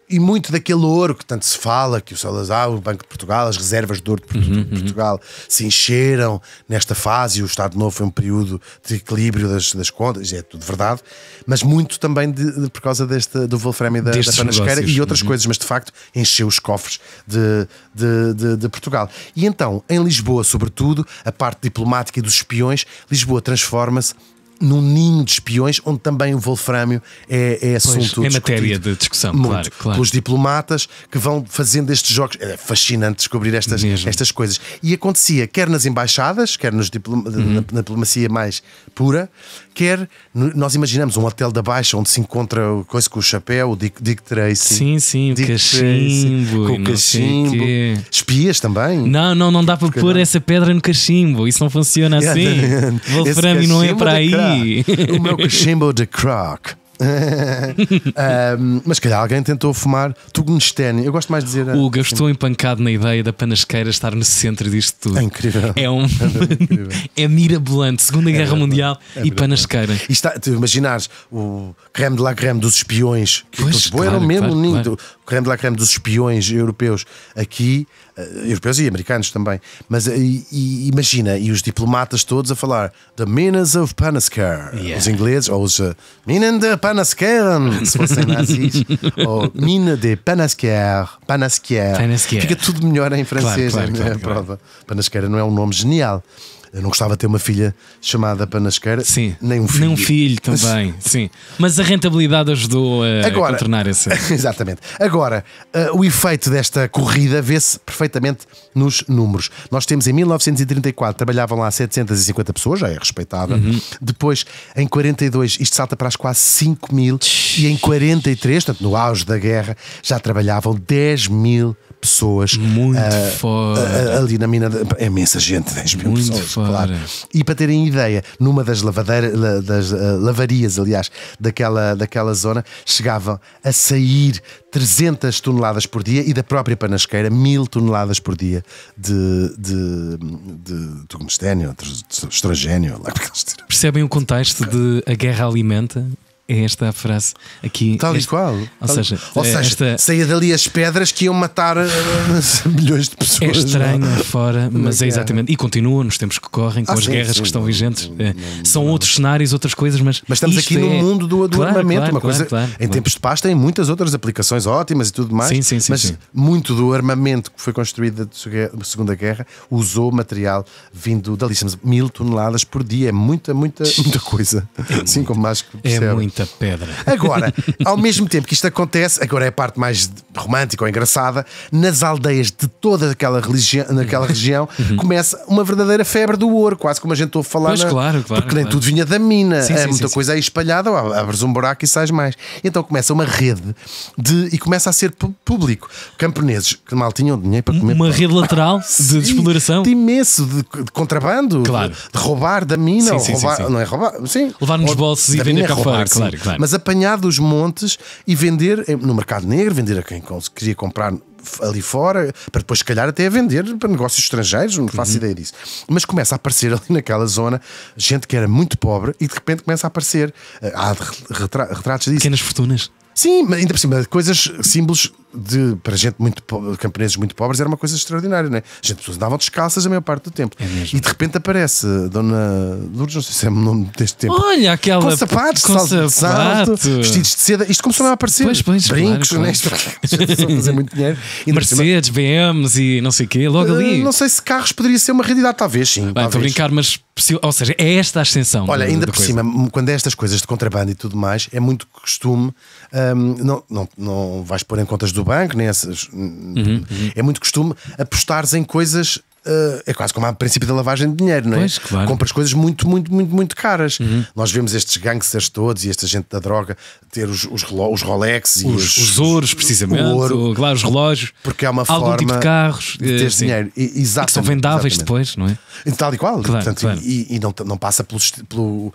E muito daquele ouro que tanto se fala, que o Salazar, o Banco de Portugal, as reservas de ouro de Portugal se encheram nesta fase, e o Estado Novo foi um período de equilíbrio das contas, é tudo verdade, mas muito também por causa do Wolframio da Panasqueira e outras coisas, mas de facto encheu os cofres de Portugal. E então, em Lisboa, sobretudo, a parte diplomática e dos espiões, Lisboa transforma-se num ninho de espiões, onde também o Wolframio é assunto. É matéria de discussão, muito, claro. Pelos diplomatas que vão fazendo estes jogos. É fascinante descobrir estas coisas. E acontecia quer nas embaixadas, quer na diplomacia mais pura, quer nós imaginamos um hotel da Baixa onde se encontra coisa com o chapéu, o Dick Tracy. Sim, o cachimbo. Com o cachimbo. Espias também. Não dá para pôr essa pedra no cachimbo. Isso não funciona assim. Wolframio não é para aí. O meu cachimbo de crack. Mas calhar alguém tentou fumar tungstênio. Eu gosto mais de dizer. Hugo, eu estou empancado na ideia da Panasqueira estar no centro disto tudo. É incrível. É mirabolante. Segunda Guerra Mundial e Panasqueira. E tu imaginares o creme de la creme dos espiões, que Pois, claro, era o mesmo claro, ninho. claro. O creme de la creme dos espiões europeus aqui, europeus e americanos também. Mas imagina, e os diplomatas todos a falar The Minas of Panasqueira. Yeah. Os ingleses, ou os Minen de Panasqueira, se fossem nazis, ou Mina de Panasqueira. Fica tudo melhor em francês, Claro. prova. Panasqueira não é um nome genial. Eu não gostava de ter uma filha chamada Panasqueira, Sim. nem um filho. Nem um filho também, sim. Mas a rentabilidade ajudou a contornar essa. Exatamente. Agora, o efeito desta corrida vê-se perfeitamente nos números. Nós temos em 1934, trabalhavam lá 750 pessoas, já é respeitável. Depois, em 42, isto salta para as quase 5 mil. E em 43, portanto, no auge da guerra, já trabalhavam 10 mil pessoas. Muito fora. Ali na mina. É imensa gente, 10 mil Muito pessoas. fora. Claro. E para terem ideia, numa das lavarias, aliás, daquela zona, chegavam a sair 300 toneladas por dia e da própria Panasqueira 1000 toneladas por dia de tungstênio, estrogênio. Percebem o contexto de a guerra alimenta? É esta a frase aqui. Tal e qual. Ou seja, saía dali as pedras que iam matar milhões de pessoas. É estranho fora, mas é exatamente. E continua nos tempos que correm, com as guerras que estão vigentes. São outros cenários, outras coisas, mas estamos aqui no mundo do armamento. Claro, uma coisa, em tempos de paz tem muitas outras aplicações ótimas e tudo mais. Sim, mas muito do armamento que foi construído da Segunda Guerra usou material vindo dali. 1000 toneladas por dia. É muita coisa. Assim como mais que percebe. É muita pedra. Agora, ao mesmo tempo que isto acontece, agora é a parte mais romântica ou engraçada, nas aldeias de toda naquela região começa uma verdadeira febre do ouro, quase como a gente ouve falar. Claro, porque nem tudo vinha da mina, muita coisa aí espalhada, abres um buraco e sais mais. Então começa uma rede e começa a ser público. Camponeses que mal tinham dinheiro para comer. Uma rede lateral de exploração. De imenso, de contrabando, claro. de roubar da mina, não é roubar, levar nos bolsos e vender cá fora. Claro. Mas apanhar dos montes e vender no mercado negro, vender a quem queria comprar ali fora, para depois se calhar até a vender para negócios estrangeiros, não faço ideia disso. Mas começa a aparecer ali naquela zona gente que era muito pobre e de repente começa a aparecer há retratos disso. Pequenas fortunas. Sim, mas ainda por cima, coisas, símbolos para gente muito pobre, camponeses muito pobres, era uma coisa extraordinária, não é? As pessoas andavam descalças a maior parte do tempo. E de repente aparece Dona Lourdes, não sei se é o nome deste tempo. Olha, aquela. Com sapatos, salto, vestidos de seda. Isto começou a aparecer. Brincos, claro. Né? A fazer muito dinheiro. Mercedes, BMs e não sei o quê, logo ali. Não sei se carros poderia ser uma realidade, talvez sim. Estou a brincar, mas. Ou seja, é esta a ascensão. Olha, ainda por cima, quando é estas coisas de contrabando e tudo mais, é muito costume. Não vais pôr em contas do banco, nem essas. É muito costume apostares em coisas. É quase como a princípio da lavagem de dinheiro, não é? Pois, claro. Compras coisas muito caras. Nós vemos estes gangsters todos e esta gente da droga ter os Rolex e os ouros, precisamente, claro, os relógios, porque é uma algum forma tipo de carros de ter dinheiro. Exatamente, que são vendáveis depois, não é? Tal e qual. Claro, portanto, claro. E não passa pelo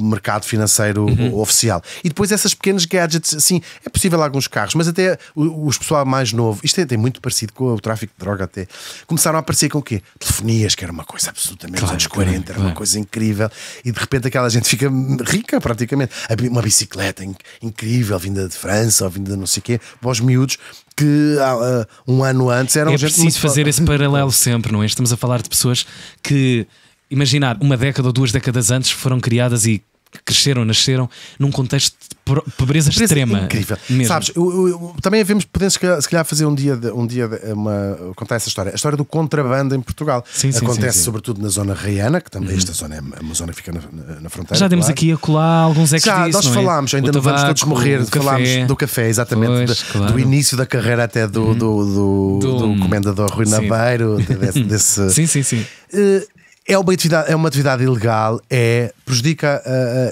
mercado financeiro oficial. E depois essas pequenas gadgets, assim, é possível alguns carros, mas até os pessoal mais novo, isto tem muito parecido com o tráfico de droga até, começaram a aparecer com o quê? Telefonias, que era uma coisa absolutamente dos anos 40, era uma coisa incrível, e de repente aquela gente fica rica praticamente. Uma bicicleta incrível, vinda de França ou vinda de não sei o quê, para os miúdos que um ano antes eram gente. É preciso fazer esse paralelo sempre, não é? Estamos a falar de pessoas que, imaginar, uma década ou 2 décadas antes foram criadas e cresceram, nasceram num contexto de pobreza extrema. Incrível. Mesmo. Sabes, também podemos se calhar fazer um dia contar essa história. A história do contrabando em Portugal. Acontece sobretudo na zona raiana, que também esta zona é uma zona que fica na fronteira. Já demos aqui a colar alguns ecos disso, nós falámos, ainda não vamos todos morrer. Falámos do café, exatamente, do início da carreira até do comendador Rui Nabeiro, desse. Sim. É uma atividade ilegal, prejudica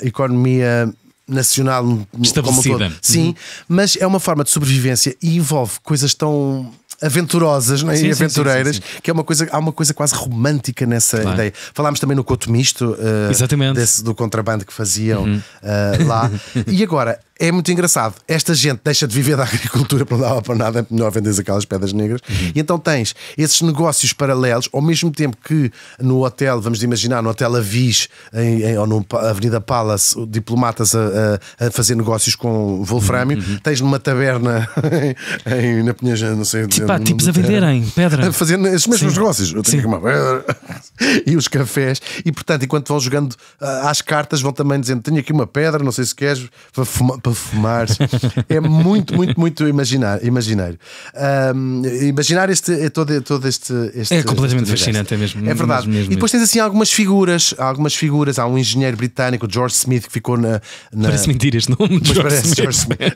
a economia nacional estabelecida. Como um todo. Sim, mas é uma forma de sobrevivência e envolve coisas tão aventurosas, não é? E aventureiras, que há uma coisa quase romântica nessa ideia. Falámos também no Couto Misto, do contrabando que faziam lá. E agora, é muito engraçado. Esta gente deixa de viver da agricultura para não dar para nada, é melhor vender aquelas pedras negras. E então tens esses negócios paralelos, ao mesmo tempo que no hotel, vamos imaginar, no Hotel Avis ou na Avenida Palace, diplomatas a fazer negócios com wolframio, tens numa taberna na Pinheja, não sei. Tipos a venderem pedra. A fazer esses mesmos negócios. Eu tenho uma pedra. E os cafés. E portanto, enquanto vão jogando às cartas, vão também dizendo: tenho aqui uma pedra, não sei se queres, para para fumar. É muito, muito, muito imaginário. Imaginar todo este é completamente fascinante, é mesmo. É verdade. Mesmo. E depois tens assim algumas figuras. Há um engenheiro britânico, George Smith, que ficou na... Parece mentira este nome,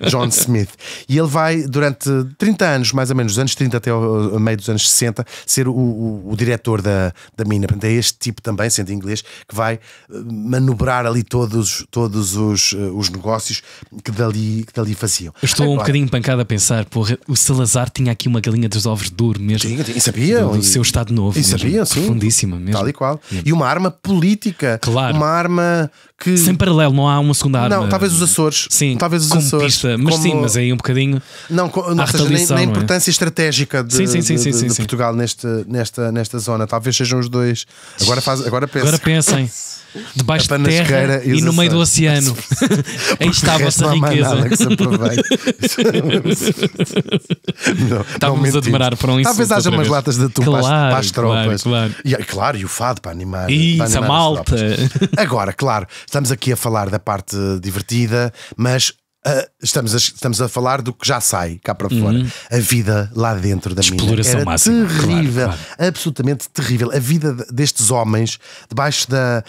John Smith. E ele vai, durante 30 anos, mais ou menos, dos anos 30 até ao meio dos anos 60, ser o diretor da mina. Portanto, é este tipo também, sendo inglês, que vai manobrar ali todos os negócios que dali faziam. Eu estou um bocadinho pancado a pensar, porra, o Salazar tinha aqui uma galinha dos ovos de ouro mesmo. E sabiam. Do seu Estado Novo. E sabiam, sim. Profundíssima mesmo. Tal e qual. E uma arma política. Claro. Uma arma que... Sem paralelo, não há uma segunda arma. Não, talvez os Açores. Sim, talvez os como Açores. pista. Mas sim, mas aí um bocadinho. Não, seja, nem importância estratégica de Portugal nesta zona. Talvez sejam os dois. Agora pensem. Debaixo de terra e no meio do oceano. Aí está a vossa riqueza. Estávamos a demorar para um insulto. Talvez haja umas latas de atum para as tropas. Claro. E o fado para animar. Isso, a malta. Agora, claro, estamos aqui a falar da parte divertida, mas estamos a falar do que já sai cá para fora. A vida lá dentro da mina era máxima. Terrível, claro. Absolutamente terrível. A vida destes homens debaixo da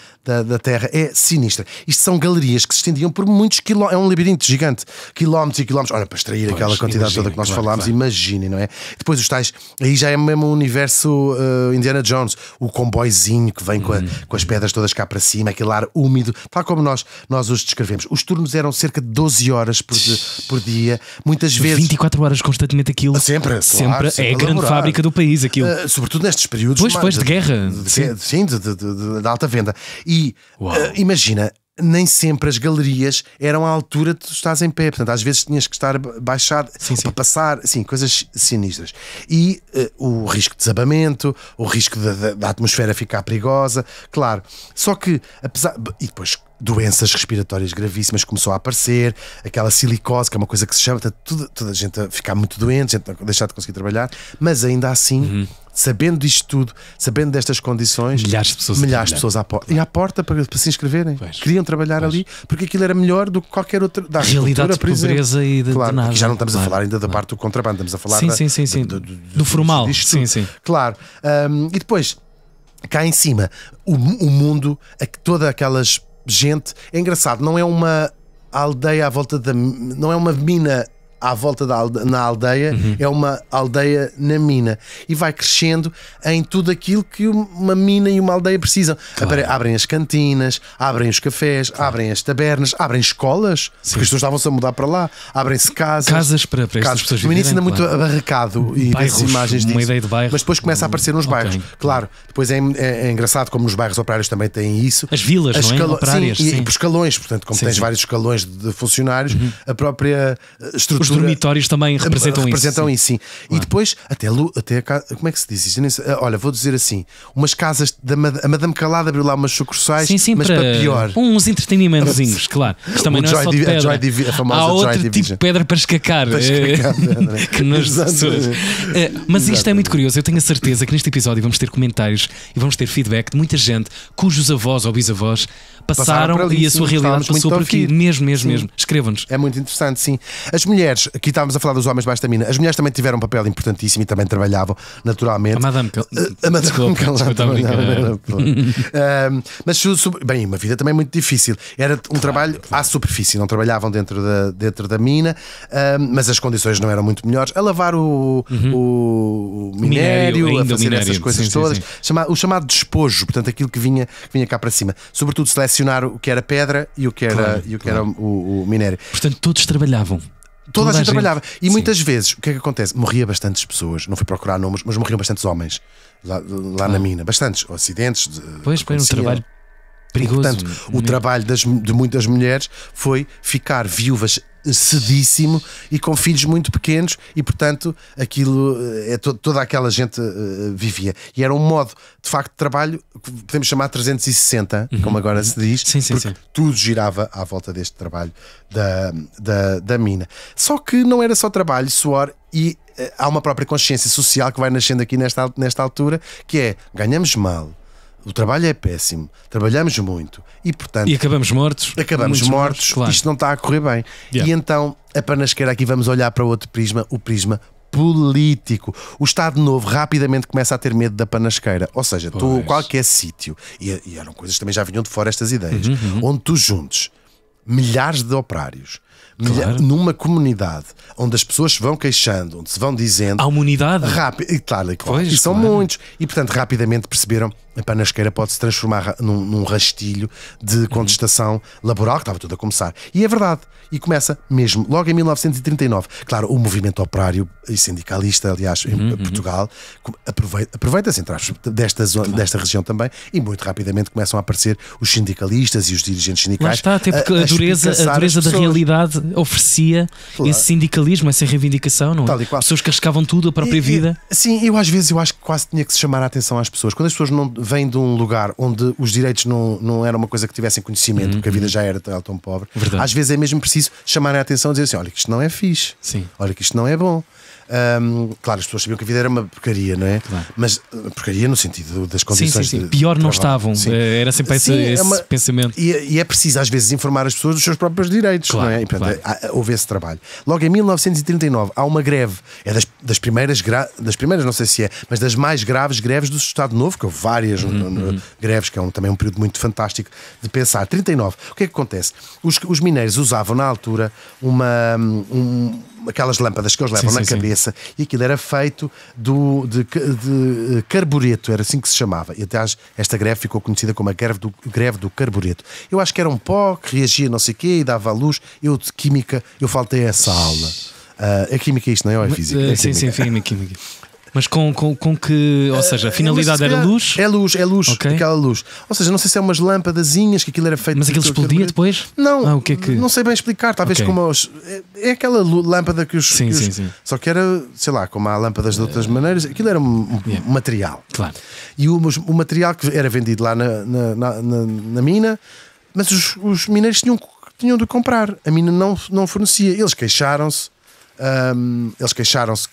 terra é sinistra. Isto são galerias que se estendiam por muitos quilómetros. É um labirinto gigante, quilómetros e quilómetros. Olha, para extrair aquela quantidade toda que nós falámos, imaginem, não é? Depois os tais, aí já é mesmo o universo Indiana Jones, o comboizinho que vem com as pedras todas cá para cima, aquele ar úmido, tal como nós os descrevemos. Os turnos eram cerca de 12 horas por dia, muitas vezes 24 horas constante aquilo. Sempre é a grande fábrica do país aquilo. Sobretudo nestes períodos depois de guerra. Sim, de alta venda. E imagina, nem sempre as galerias eram à altura de tu estás em pé. Portanto, às vezes tinhas que estar baixado para passar, coisas sinistras. E o risco de desabamento, o risco da atmosfera ficar perigosa, claro. Só que, e depois doenças respiratórias gravíssimas começou a aparecer, aquela silicose, que é uma coisa que se chama, toda a gente a ficar muito doente, gente a deixar de conseguir trabalhar, mas ainda assim... Sabendo disto tudo, sabendo destas condições, milhares de pessoas à porta para se inscreverem. Queriam trabalhar ali porque aquilo era melhor do que qualquer outra da realidade de pobreza e de nada. Aqui já não estamos a falar ainda da parte do contrabando, estamos a falar do formal. Sim. Claro. E depois, cá em cima, o mundo, toda aquelas gente, é engraçado, não é uma aldeia à volta não é uma mina à volta na aldeia, é uma aldeia na mina e vai crescendo em tudo aquilo que uma mina e uma aldeia precisam. Abrem as cantinas, abrem os cafés, abrem as tabernas, abrem escolas, porque as pessoas estavam-se a mudar para lá, abrem-se casas para estas pessoas viverem. No início ainda muito abarracado e bairros, imagens disso, ideia de bairro. Mas depois começa a aparecer nos bairros. Claro, depois é engraçado como nos bairros operários também têm isso. As vilas, não é? Operárias, e por escalões, portanto, como tens vários escalões de funcionários, a própria estrutura. Os dormitórios também representam isso, sim. Claro. E depois, até como é que se diz isso? Olha, vou dizer assim: umas casas a Madame Calada abriu lá umas sucursais, mas para pior. Uns entretenimentozinhos, claro. Isto também não é só de pedra. A famosa há outro Joy tipo Division. de pedra para escacar. Que nas pessoas. Mas isto é muito curioso. Eu tenho a certeza que neste episódio vamos ter comentários e vamos ter feedback de muita gente cujos avós ou bisavós passaram ali, e a sua realidade passou por aqui. Mesmo. Escrevam-nos. É muito interessante, sim. As mulheres, aqui estávamos a falar dos homens baixo da mina, as mulheres também tiveram um papel importantíssimo e também trabalhavam naturalmente. A Madame mas bem, uma vida também muito difícil. Era um trabalho à superfície, não trabalhavam dentro da mina, mas as condições não eram muito melhores. A lavar o minério, a fazer essas coisas todas. O chamado despojo, portanto, aquilo que vinha cá para cima. Sobretudo selecionar o que era pedra e o que era o minério. Portanto, todos trabalhavam. Toda a gente trabalhava. E muitas vezes, o que é que acontece? Morria bastantes pessoas, não fui procurar números, mas morriam bastantes homens lá na mina. Bastantes acidentes. Pois, foi um trabalho perigoso. Portanto, o trabalho de muitas mulheres foi ficar viúvas cedíssimo e com filhos muito pequenos e, portanto, aquilo toda aquela gente vivia. E era um modo, de facto, de trabalho que podemos chamar 360, como agora se diz, porque tudo girava à volta deste trabalho da mina. Só que não era só trabalho, suor e há uma própria consciência social que vai nascendo aqui nesta altura, que é: ganhamos mal, o trabalho é péssimo, trabalhamos muito e, portanto, acabamos mortos. Claro. Isto não está a correr bem. E então, a panasqueira, aqui vamos olhar para outro prisma, o prisma político. O Estado Novo rapidamente começa a ter medo da panasqueira. Ou seja, qualquer sítio, e eram coisas que também já vinham de fora estas ideias, onde tu juntes milhares de operários numa comunidade onde as pessoas se vão queixando, onde se vão dizendo. Há uma unidade. E são muitos. E portanto, rapidamente perceberam. A panasqueira pode se transformar num rastilho de contestação laboral, que estava tudo a começar. E é verdade. E começa mesmo, logo em 1939. Claro, o movimento operário e sindicalista, aliás, em Portugal, aproveita-se, entre aspas, desta região também, e muito rapidamente começam a aparecer os sindicalistas e os dirigentes sindicais. Lá está, até porque a dureza da realidade oferecia esse sindicalismo, essa reivindicação, não é? Pessoas que arriscavam tudo, a própria vida. Sim, às vezes eu acho que quase tinha que se chamar a atenção às pessoas. Quando as pessoas não vêm de um lugar onde os direitos não era uma coisa que tivessem conhecimento, porque a vida já era tão pobre, às vezes é mesmo preciso chamarem a atenção e dizer assim: olha, que isto não é fixe, olha, que isto não é bom. Claro, as pessoas sabiam que a vida era uma porcaria, não é? Claro. Mas porcaria no sentido das condições. Sim. Pior não estavam. Era sempre esse pensamento. E é preciso às vezes informar as pessoas dos seus próprios direitos, não é? E, portanto, houve esse trabalho. Logo em 1939 há uma greve, é das primeiras, não sei se é, mas das mais graves greves do Estado Novo, que houve várias greves, que é também um período muito fantástico de pensar. 39, o que é que acontece? Os mineiros usavam na altura aquelas lâmpadas que eles levam na cabeça, e aquilo era feito de carbureto, era assim que se chamava. E até esta greve ficou conhecida como a greve do carbureto. Eu acho que era um pó que reagia não sei o quê e dava a luz. Eu de química, eu faltei essa aula. A química é isto, não é? Ou é física? Sim, química. Mas com que, ou seja, a finalidade era luz? É luz, aquela luz. Ou seja, não sei se é umas lâmpadazinhas que aquilo era feito. Mas aquilo explodia depois? Não, o que é que... não sei bem explicar. Talvez como é aquela lâmpada que os. Sim. Só que era, sei lá, como há lâmpadas de outras maneiras, aquilo era um material. Claro. E o material que era vendido lá na mina, mas os mineiros tinham de comprar. A mina não fornecia. Eles queixaram-se.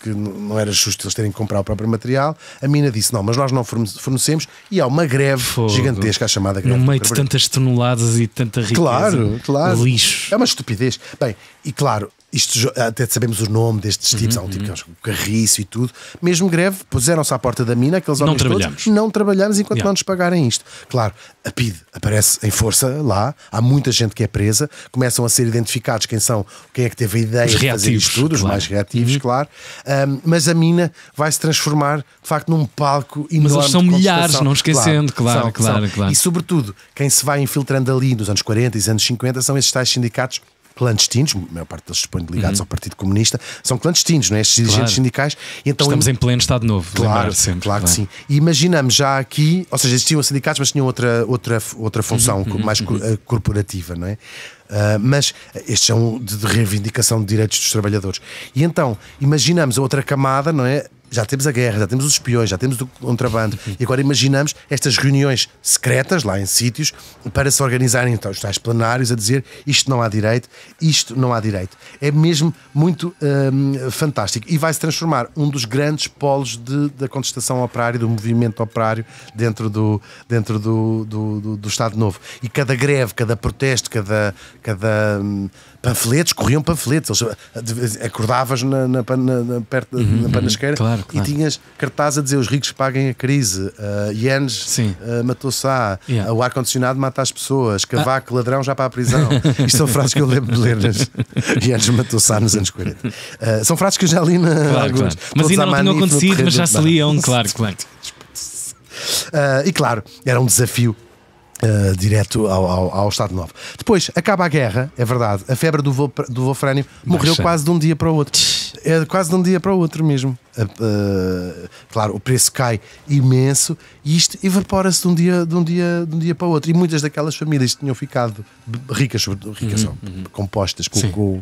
Que não era justo eles terem que comprar o próprio material. A mina disse: não, mas nós não fornecemos. E há uma greve gigantesca, a chamada greve. No meio de tantas toneladas e tanta riqueza, claro. Lixo. É uma estupidez. Bem, e claro, isto até sabemos o nome destes tipos. Há um tipo que é o carriço e tudo. Mesmo greve, puseram-se à porta da mina, aqueles homens todos. Não trabalhamos enquanto não nos pagarem isto. Claro, a PIDE aparece em força lá. Há muita gente que é presa. Começam a ser identificados quem é que teve a ideia de fazer isto tudo. Os mais reativos, claro. Mas a mina vai se transformar de facto num palco enorme. Mas eles são milhares, não esquecendo, claro. E sobretudo, quem se vai infiltrando ali nos anos 40 e nos anos 50 são esses tais sindicatos clandestinos, a maior parte deles se põe ligados ao Partido Comunista, são clandestinos, não é? Estes dirigentes sindicais. E então, estamos em pleno Estado Novo, claro que sim. E imaginamos já aqui, ou seja, existiam sindicatos, mas tinham outra função mais corporativa, não é? Mas estes são de reivindicação de direitos dos trabalhadores. E então, imaginamos a outra camada, não é? Já temos a guerra, já temos os espiões, já temos o contrabando. E agora imaginamos estas reuniões secretas lá em sítios para se organizarem então os tais plenários a dizer isto não há direito, isto não há direito. É mesmo muito fantástico. E vai se transformar um dos grandes polos da contestação operária, do movimento operário dentro do Estado Novo. E cada greve, cada protesto, cada panfletos, corriam panfletos. Acordavas perto na panasqueira, claro. E tinhas cartaz a dizer: os ricos paguem a crise, Ienes matou-Sá, o ar-condicionado mata as pessoas, Cavaco, ladrão, já para a prisão. Isto são frases que eu lembro de ler nas Ienes matou-Sá nos anos 40. São frases que eu já li alguns. Mas ainda não tinham acontecido, mas já se liam, claro. E claro, era um desafio direto ao Estado Novo. Depois acaba a guerra, é verdade. A febre do wolfrânio morreu quase de um dia para o outro. É quase de um dia para o outro mesmo. Claro, o preço cai imenso e isto evapora-se de um dia para o outro. E muitas daquelas famílias que tinham ficado ricas são compostas com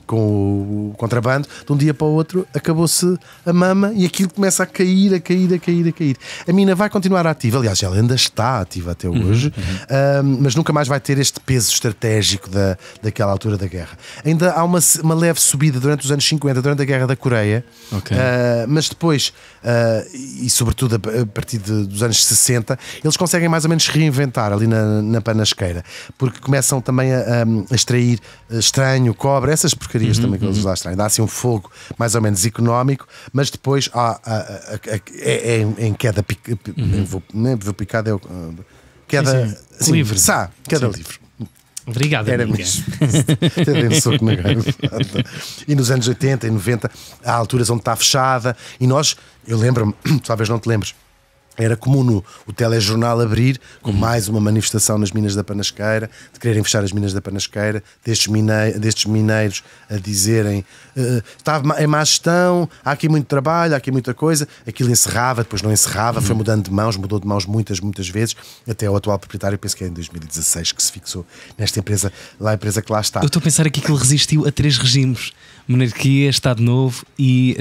o contrabando, de um dia para o outro acabou-se a mama e aquilo começa a cair. A mina vai continuar ativa, aliás, ela ainda está ativa até hoje, mas nunca mais vai ter este peso estratégico daquela altura da guerra. Ainda há uma leve subida durante os anos 50, durante a Guerra da Coreia, Ok. Mas depois, e sobretudo a partir dos anos 60, eles conseguem mais ou menos reinventar ali na panasqueira, porque começam também a extrair estranho, cobre, essas porcarias também que eles lá extraem. Dá assim um fogo mais ou menos económico, mas depois é em queda vou picado, queda sim. Livre. Queda livre. Obrigado, era amiga. mesmo. Até um soco na garganta. E nos anos 80 e 90 há alturas onde está fechada. E eu lembro-me, talvez não te lembres, era comum o telejornal abrir com mais uma manifestação nas minas da Panasqueira, de quererem fechar as minas da Panasqueira, destes mineiros a dizerem está em má gestão, há aqui muito trabalho, há aqui muita coisa. Aquilo encerrava, depois não encerrava, foi mudando de mãos, mudou de mãos muitas vezes, até o atual proprietário, penso que é em 2016 que se fixou nesta empresa, a empresa que lá está. Eu estou a pensar aqui que ele resistiu a 3 regimes: monarquia, Estado Novo e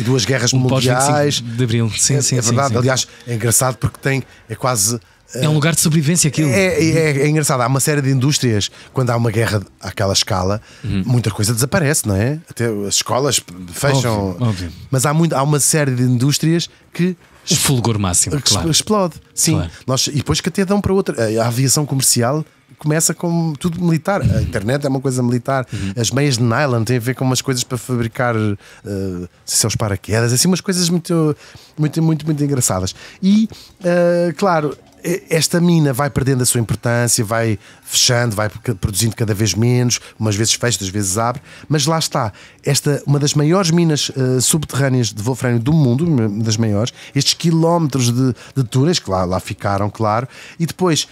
2 guerras mundiais de Abril. Sim, é verdade, sim. Aliás, é engraçado porque é quase. É um lugar de sobrevivência aquilo. É engraçado, há uma série de indústrias, quando há uma guerra àquela escala, muita coisa desaparece, não é? Até as escolas fecham. Óbvio. Mas há uma série de indústrias que o fulgor máximo, claro. Explode. Sim. Claro. E depois que até dão para outra. A aviação comercial começa com tudo militar. A internet é uma coisa militar. As meias de nylon têm a ver com umas coisas para fabricar os paraquedas, assim, umas coisas muito engraçadas. E, claro, esta mina vai perdendo a sua importância, vai fechando, vai produzindo cada vez menos, umas vezes fecha, outras vezes abre, mas lá está, uma das maiores minas subterrâneas de wolframio do mundo, uma das maiores, estes quilómetros de túneis que lá ficaram, claro, e depois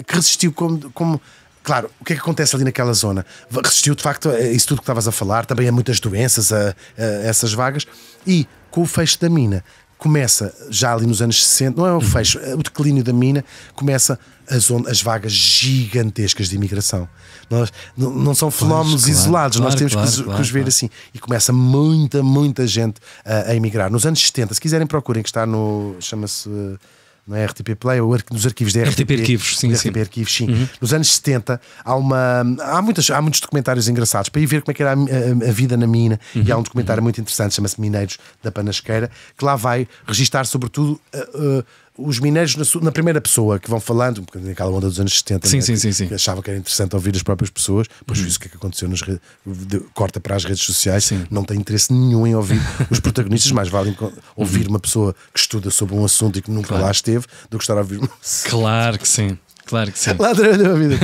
que resistiu como claro, o que é que acontece ali naquela zona? Resistiu de facto a isso tudo que estavas a falar, também a muitas doenças, a essas vagas, e com o fecho da mina começa já ali nos anos 60, não é o fecho, o declínio da mina, começa as vagas gigantescas de imigração. Não são fenómenos isolados, nós temos que os ver assim. E começa muita gente a emigrar. Nos anos 70, se quiserem procurem, que está chama-se... Não é RTP Play, nos arquivos da RTP Arquivos, sim. RTP Arquivos, sim. Nos anos 70 há muitos documentários engraçados para ir ver como é que era a vida na mina. E há um documentário muito interessante, chama-se Mineiros da Panasqueira, que lá vai registar sobretudo os mineiros na primeira pessoa, que vão falando um bocadinho naquela onda dos anos 70, sim. Que achava que era interessante ouvir as próprias pessoas. Depois viu o que é que aconteceu corta para as redes sociais, não tem interesse nenhum em ouvir os protagonistas, mais vale ouvir uma pessoa que estuda sobre um assunto e que nunca lá esteve do que estar a ouvir Claro que sim. Lá durante a vida.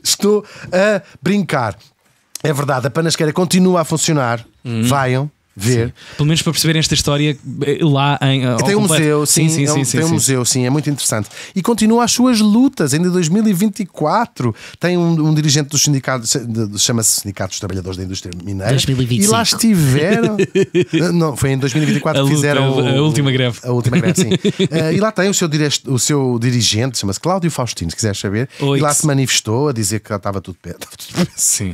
Estou a brincar. É verdade, a Panasqueira continua a funcionar. Vaiam ver. Sim. Pelo menos para perceberem esta história lá em. Tem um museu, tem um museu, sim, é muito interessante. E continua as suas lutas. Ainda em 2024 tem um dirigente dos sindicatos, chama-se Sindicato dos Trabalhadores da Indústria Mineira. 2025. E lá estiveram. Não, foi em 2024 que fizeram a última greve. A última greve, sim. E lá tem o seu dirigente, chama-se Cláudio Faustino, se quiseres saber. E lá se manifestou a dizer que estava tudo perto. Sim.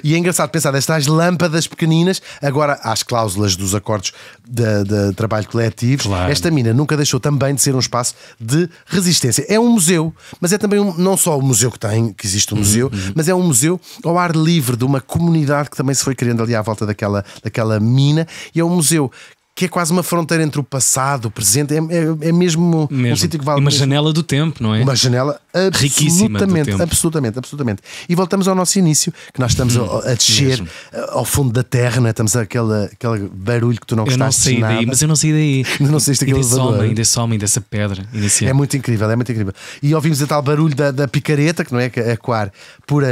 E é engraçado pensar destas lâmpadas pequeninas, agora às cláusulas dos acordos de trabalho coletivo. Claro. Esta mina nunca deixou também de ser um espaço de resistência. É um museu, mas é também não só o museu que existe um museu, mas é um museu ao ar livre de uma comunidade que também se foi criando ali à volta daquela mina, e é um museu que é quase uma fronteira entre o passado, o presente, é mesmo um sítio que vale. Uma janela do tempo, não é? Uma janela riquíssima do tempo. Absolutamente. E voltamos ao nosso início, que nós estamos a descer ao fundo da terra, não é? Estamos aquele barulho que tu não gostaste de nada. Daí, mas eu não saí daí. Não saíste daquele elevador. Desse homem, dessa pedra. É muito incrível. E ouvimos o tal barulho da picareta, que não é? A ecoar por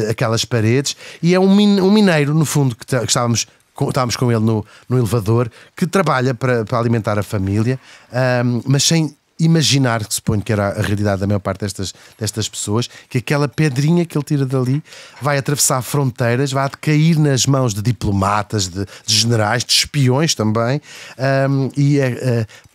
aquelas paredes. E é um mineiro, no fundo, que estávamos com ele no elevador, que trabalha para alimentar a família, mas sem imaginar, que suponho que era a realidade da maior parte destas pessoas, que aquela pedrinha que ele tira dali vai atravessar fronteiras, vai cair nas mãos de diplomatas, de generais, de espiões também, e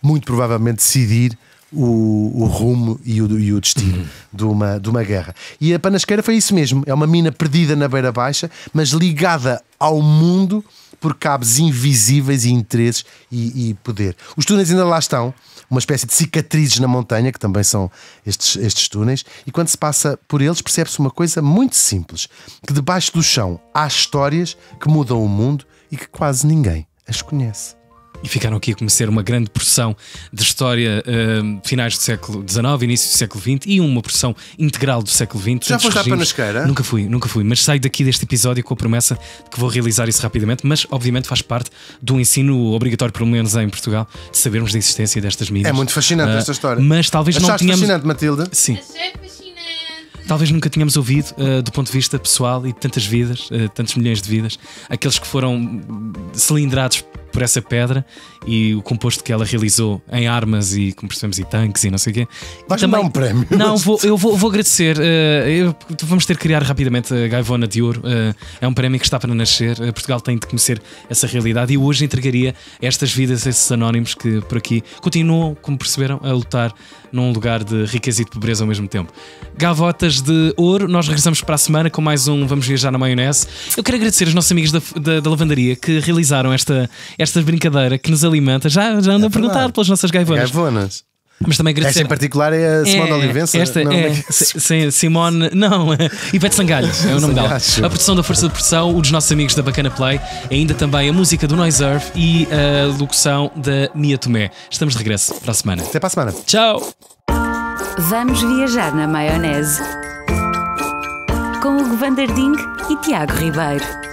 muito provavelmente decidir o rumo e o destino de uma guerra. E a Panasqueira foi isso mesmo, é uma mina perdida na beira baixa, mas ligada ao mundo por cabos invisíveis e interesses e poder. Os túneis ainda lá estão, uma espécie de cicatrizes na montanha, que também são estes túneis, e quando se passa por eles percebe-se uma coisa muito simples, que debaixo do chão há histórias que mudam o mundo e que quase ninguém as conhece. E ficaram aqui a conhecer uma grande porção de história finais do século XIX, início do século XX e uma porção integral do século XX. Já foste à Panasqueira? Nunca fui, mas saio daqui deste episódio com a promessa de que vou realizar isso rapidamente, mas obviamente faz parte do ensino obrigatório, pelo menos em Portugal, de sabermos da existência destas minas. É muito fascinante esta história. Mas talvez não tenhamos... fascinante, Matilde? Sim. Talvez nunca tenhamos ouvido, do ponto de vista pessoal, e de tantas vidas, tantos milhões de vidas, aqueles que foram cilindrados por essa pedra e o composto que ela realizou em armas e, como percebemos, e tanques e não sei o quê. Vais-me dar um prémio. Não, eu vou agradecer. Vamos ter que criar rapidamente a Gaivona de Ouro. É um prémio que está para nascer. Portugal tem de conhecer essa realidade e hoje entregaria estas vidas a esses anónimos que por aqui continuam, como perceberam, a lutar num lugar de riqueza e de pobreza ao mesmo tempo. Gavotas de Ouro, nós regressamos para a semana com mais um Vamos Viajar na Maionese. Eu quero agradecer aos nossos amigos da lavandaria que realizaram esta brincadeira que nos alimenta. Já ando a perguntar pelas nossas gaivonas. Mas também agradecer. Esta em particular é a Simone Olivença. Esta Simone, não, Ivete Sangalho é o nome dela. A produção da Força de Pressão, o dos nossos amigos da Bacana Play, ainda também a música do Noise Earth e a locução da Nia Tomé. Estamos de regresso para a semana. Até para a semana. Tchau! Vamos viajar na maionese com Hugo Van der Ding e Tiago Ribeiro.